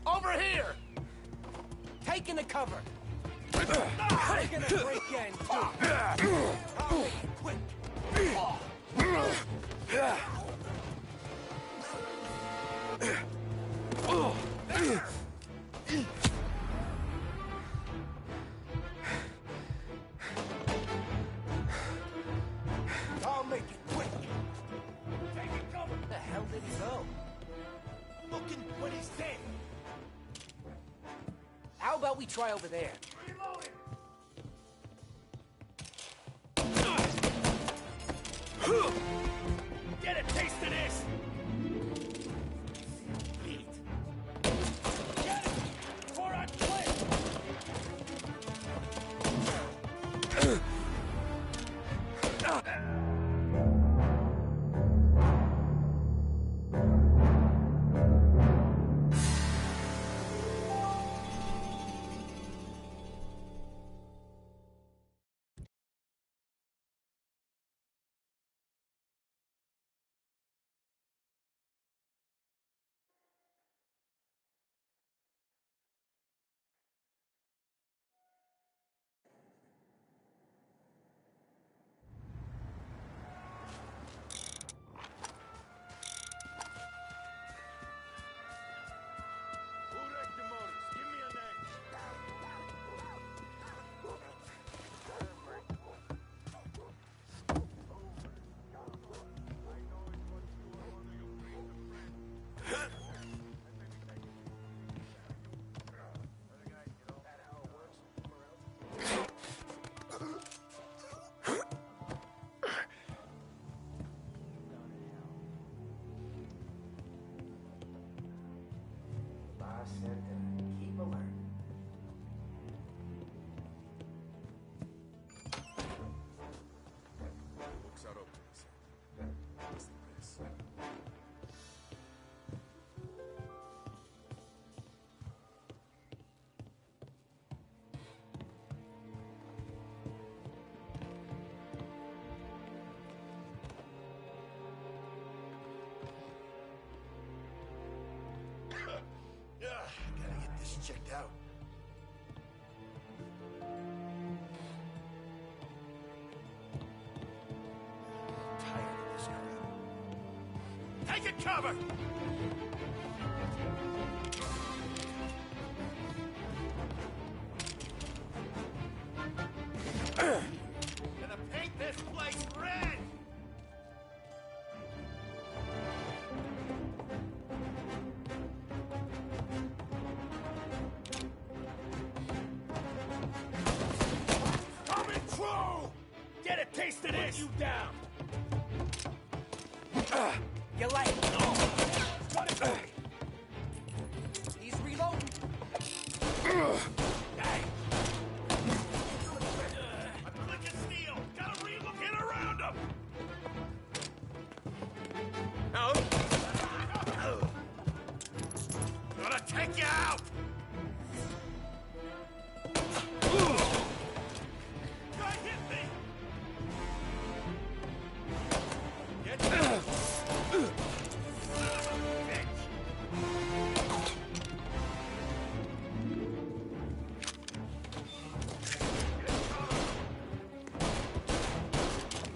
Over here! Taking the cover! We're gonna break in, too! I'll make it quick! I'll make it quick! Taking cover! Where the hell did he go? Looking when he's dead! How about we try over there? Reloading! Get a taste of this! Eat. Get it! Before I quit! checked out. Tired of this crap. Take it cover! Gonna paint this place red! Coming true! Get a taste of this! You down! You like it? What is it? He's reloading. Hey! I'm clicking steel! Gotta relook in around him! Gonna take you out! Guy hit me! Get down!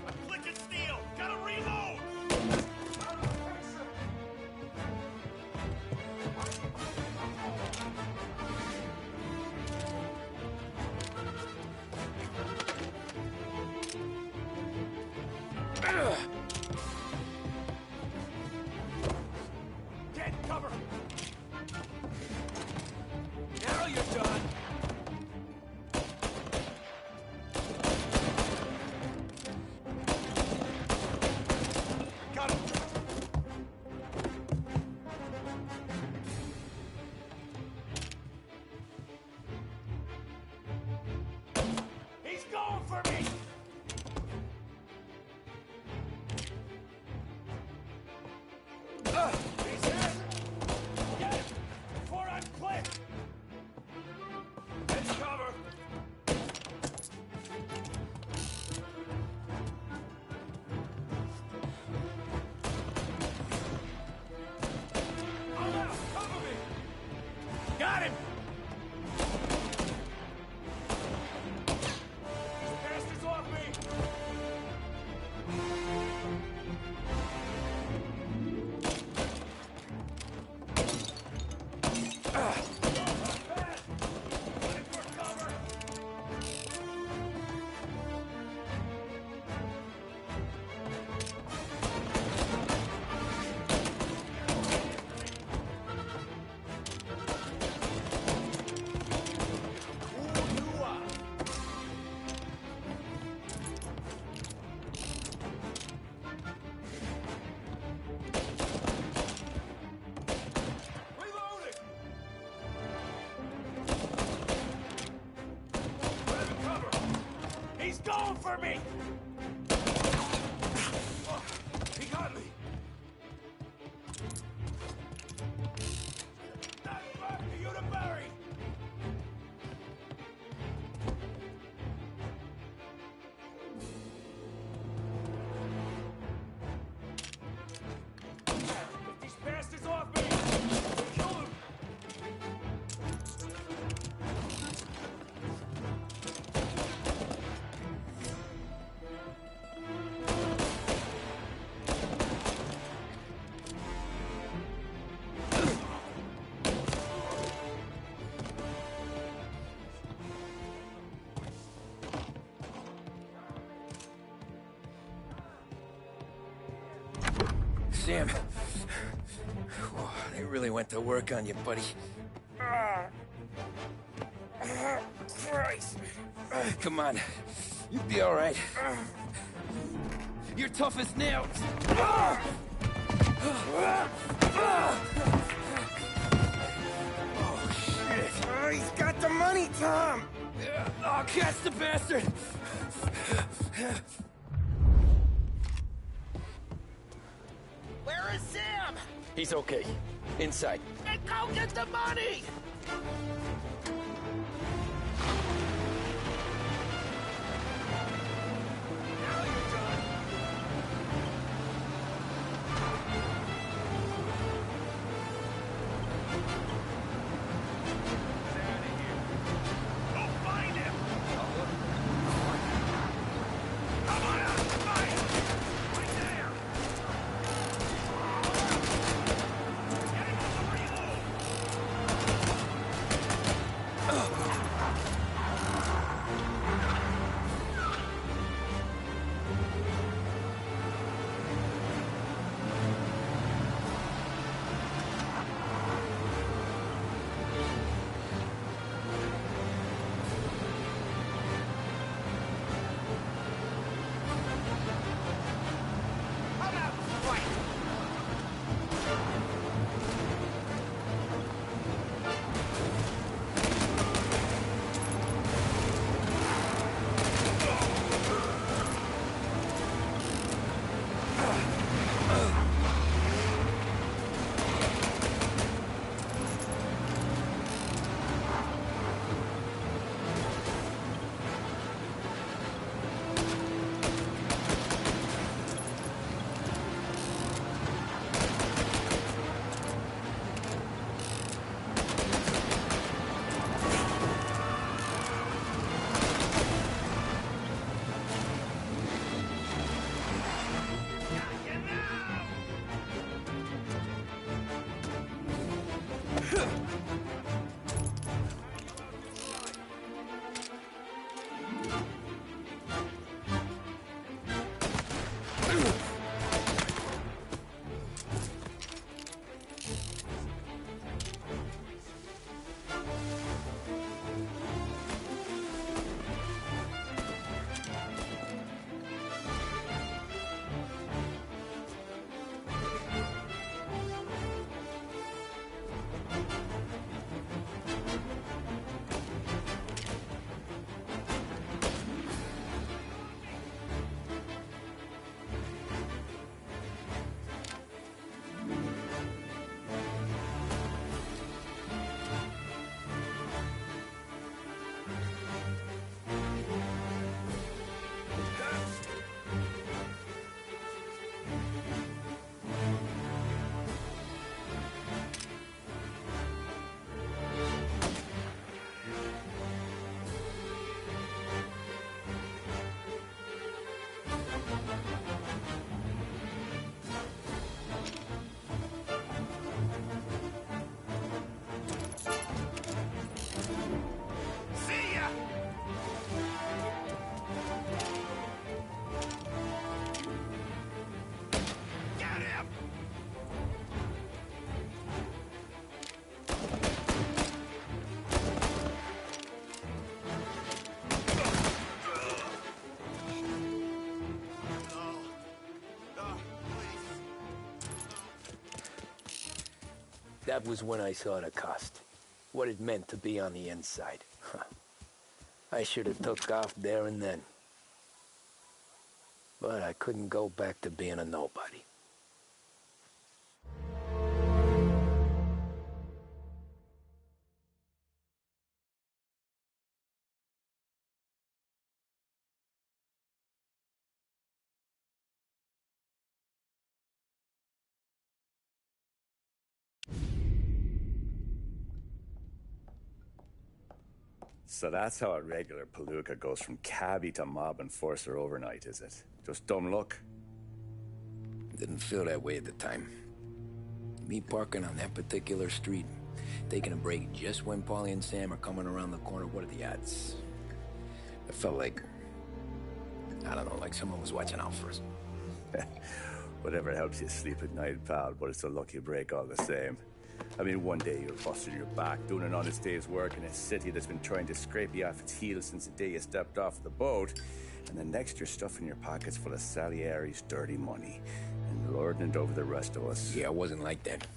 I'm clicking steel! Gotta reload! Get cover! Now you're done! Got him! He's going for me! He's hit! Get him! Before I'm clipped! Let's cover! I'm out! Cover me! Got him! Bastards off me! He's going for me! He got me! Not left for you to bury! Get these bastards off me! Kill him! Sam. Whoa, they really went to work on you, buddy. Christ! Come on. You'll be all right. You're tough as nails. Oh, shit! Oh, he's got the money, Tom! Oh, catch the bastard! Where is Sam? He's okay. Inside. And go get the money! Now you're done. That was when I saw the cost. What it meant to be on the inside. Huh. I should have took off there and then. But I couldn't go back to being a nobody. So that's how a regular palooka goes from cabbie to mob enforcer overnight, is it? Just dumb luck? Didn't feel that way at the time. Me parking on that particular street, taking a break just when Paulie and Sam are coming around the corner, what are the odds? It felt like, I don't know, like someone was watching out for us. Whatever helps you sleep at night, pal, but it's a lucky break all the same. I mean, one day you're busting your back, doing an honest day's work in a city that's been trying to scrape you off its heels since the day you stepped off the boat, and the next you're stuffing your pockets full of Salieri's dirty money and lording it over the rest of us. Yeah, it wasn't like that.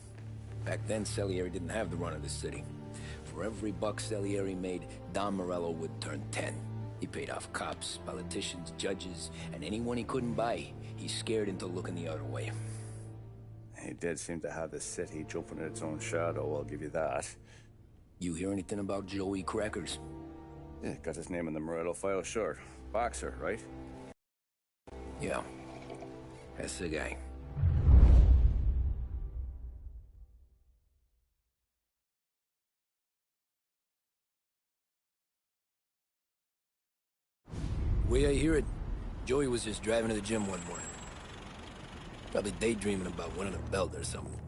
Back then, Salieri didn't have the run of the city. For every buck Salieri made, Don Morello would turn 10. He paid off cops, politicians, judges, and anyone he couldn't buy, he scared into looking the other way. He did seem to have the city jumping at its own shadow, I'll give you that. You hear anything about Joey Crackers? Yeah, got his name in the Morello file, sure. Boxer, right? Yeah, that's the guy. Way I hear it, Joey was just driving to the gym one morning. Probably daydreaming about winning a belt or something.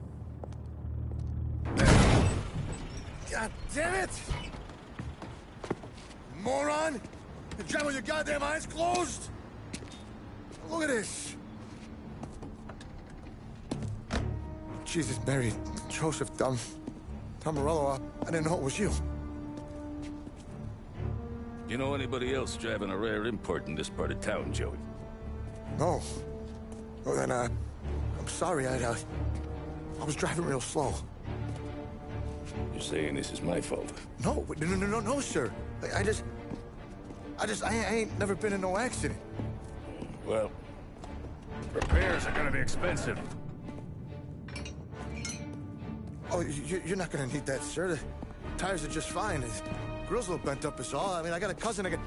God damn it! Moron! You drive with your goddamn eyes closed? Look at this! Jesus, Mary, Joseph, Tom Morello, I didn't know it was you. You know anybody else driving a rare import in this part of town, Joey? No. Well, then, I'm sorry, I was driving real slow. You're saying this is my fault? No, no, sir. I ain't never been in no accident. Well, repairs are gonna be expensive. Oh, you're not gonna need that, sir. The tires are just fine. The grill's a little bent up is all. I mean, I got a cousin that can...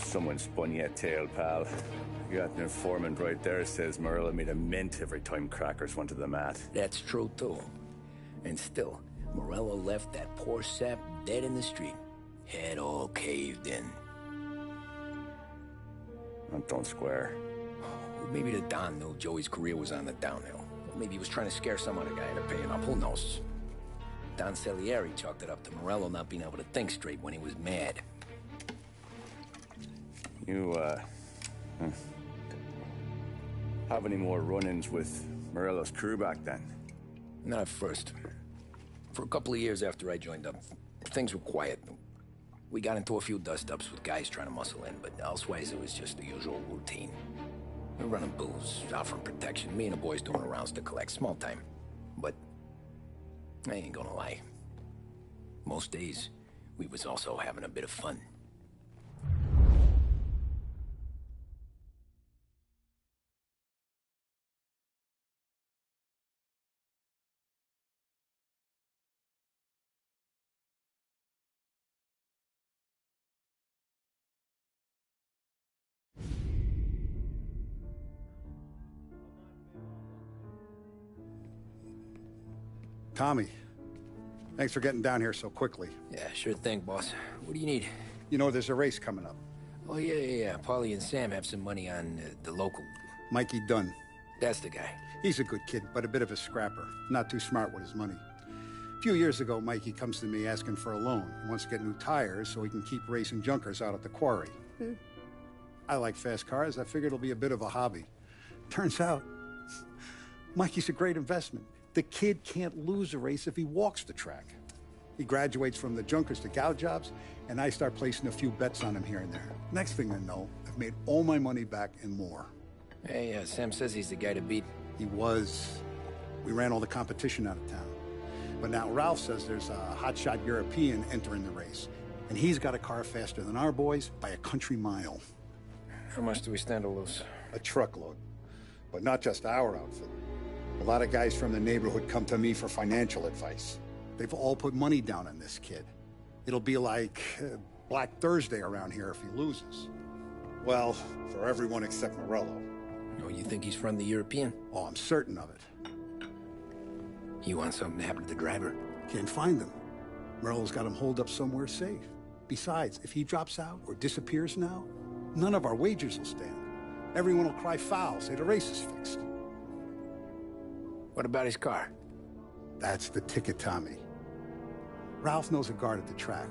Someone spun you a tale, pal. You got an informant right there says Morello made a mint every time Crackers went to the mat. That's true, too. And still, Morello left that poor sap dead in the street. Head all caved in. That don't square. Maybe the Don knew Joey's career was on the downhill. Maybe he was trying to scare some other guy into paying up. Who knows? Don Salieri chalked it up to Morello not being able to think straight when he was mad. You, have any more run-ins with Morello's crew back then? Not at first. For a couple of years after I joined up, things were quiet. We got into a few dust-ups with guys trying to muscle in, but elsewise it was just the usual routine. We're running booze, offering protection, me and the boys doing the rounds to collect, small time. But I ain't gonna lie. Most days, we was also having a bit of fun. Tommy, thanks for getting down here so quickly. Yeah, sure thing, boss. What do you need? You know, there's a race coming up. Oh, yeah. Paulie and Sam have some money on the local... Mikey Dunn. That's the guy. He's a good kid, but a bit of a scrapper. Not too smart with his money. few years ago, Mikey comes to me asking for a loan. He wants to get new tires so he can keep racing junkers out at the quarry. I like fast cars. I figured it'll be a bit of a hobby. Turns out, Mikey's a great investment. The kid can't lose a race if he walks the track. He graduates from the junkers to gal jobs, and I start placing a few bets on him here and there. Next thing I know, I've made all my money back and more. Hey, Sam says he's the guy to beat. He was. We ran all the competition out of town. But now Ralph says there's a hotshot European entering the race, and he's got a car faster than our boys by a country mile. How much do we stand to lose? A truckload. But not just our outfit. A lot of guys from the neighborhood come to me for financial advice. They've all put money down on this kid. It'll be like Black Thursday around here if he loses. Well, for everyone except Morello. Oh, you think he's from the European? Oh, I'm certain of it. You want something to happen to the driver? Can't find him. Morello's got him holed up somewhere safe. Besides, if he drops out or disappears now, none of our wagers will stand. Everyone will cry foul, say the race is fixed. What about his car? That's the ticket, Tommy. Ralph knows a guard at the track.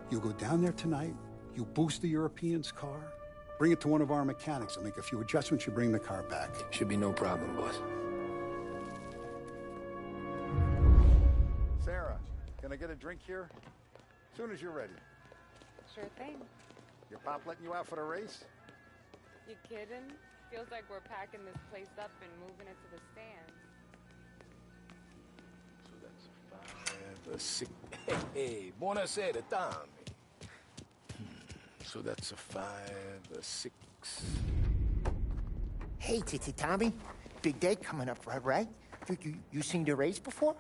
You go down there tonight, you boost the European's car, bring it to one of our mechanics, and make a few adjustments, you bring the car back. Should be no problem, boss. Sarah, can I get a drink here? As soon as you're ready. Sure thing. Your pop letting you out for the race? You kidding? Feels like we're packing this place up and moving it to the stands. Six. Hey, buonasera, Tommy. So that's a 5, a 6. Hey, Tommy. Big day coming up, right? You seen the race before?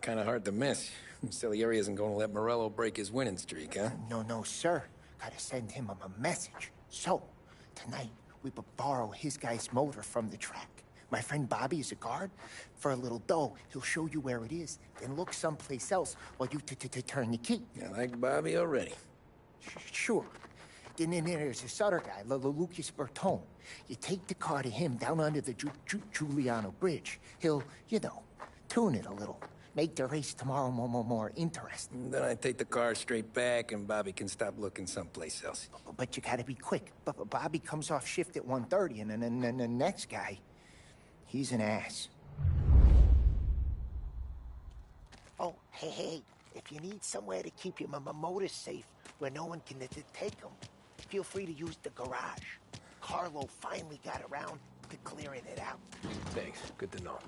Kind of hard to miss. Salieri isn't going to let Morello break his winning streak, huh? No, sir. Gotta send him a message. So, tonight, we borrow his guy's motor from the track. My friend Bobby is a guard. For a little dough, he'll show you where it is, then look someplace else while you turn the key. I like Bobby already. Sure. Then there's this other guy, Lucas Bertone. You take the car to him down under the Giuliano Bridge. He'll, tune it a little. Make the race tomorrow more interesting. Then I take the car straight back and Bobby can stop looking someplace else. But you gotta be quick. But Bobby comes off shift at 1:30, and then the next guy, he's an ass. Oh, hey, if you need somewhere to keep your motor safe where no one can take them, feel free to use the garage. Carlo finally got around to clearing it out. Thanks. Good to know.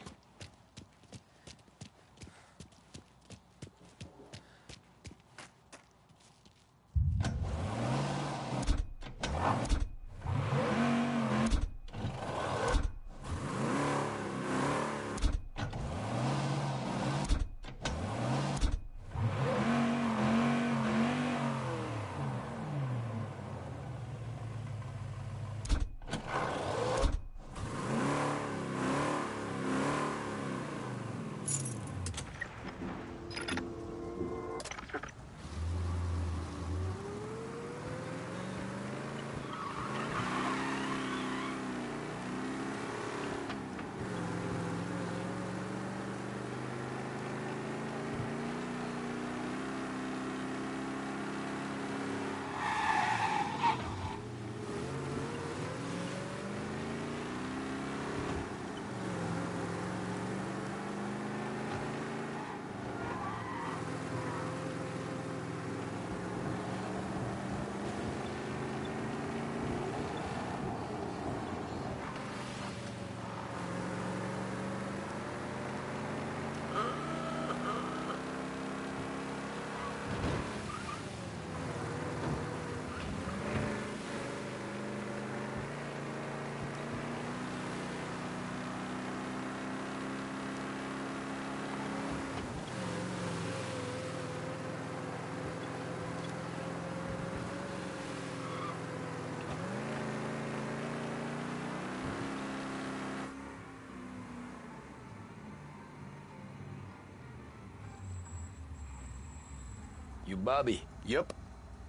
You Bobby? Yep.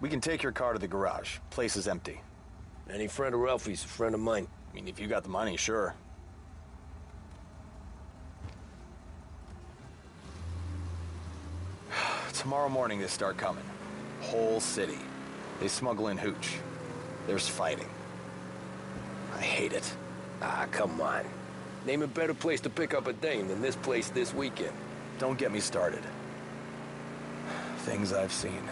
We can take your car to the garage. Place is empty. Any friend of Ralphie's a friend of mine. I mean, if you got the money, sure. Tomorrow morning they start coming. Whole city. They smuggle in hooch. There's fighting. I hate it. Ah, come on. Name a better place to pick up a dame than this place this weekend. Don't get me started. Things I've seen.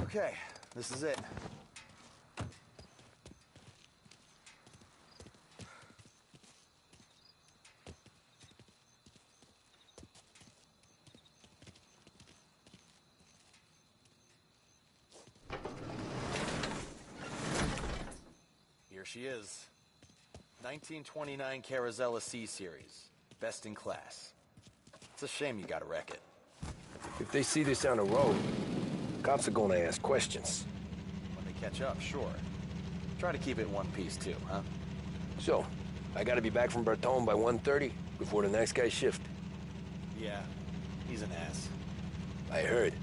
Okay, this is it. Here she is. 1929 Carazella C-Series. Best in class. It's a shame you gotta wreck it. If they see this on the road, cops are gonna ask questions. When they catch up, sure. Try to keep it in one piece, too, huh? So, I gotta be back from Bertone by 1:30 before the next guy's shift. Yeah, he's an ass. I heard.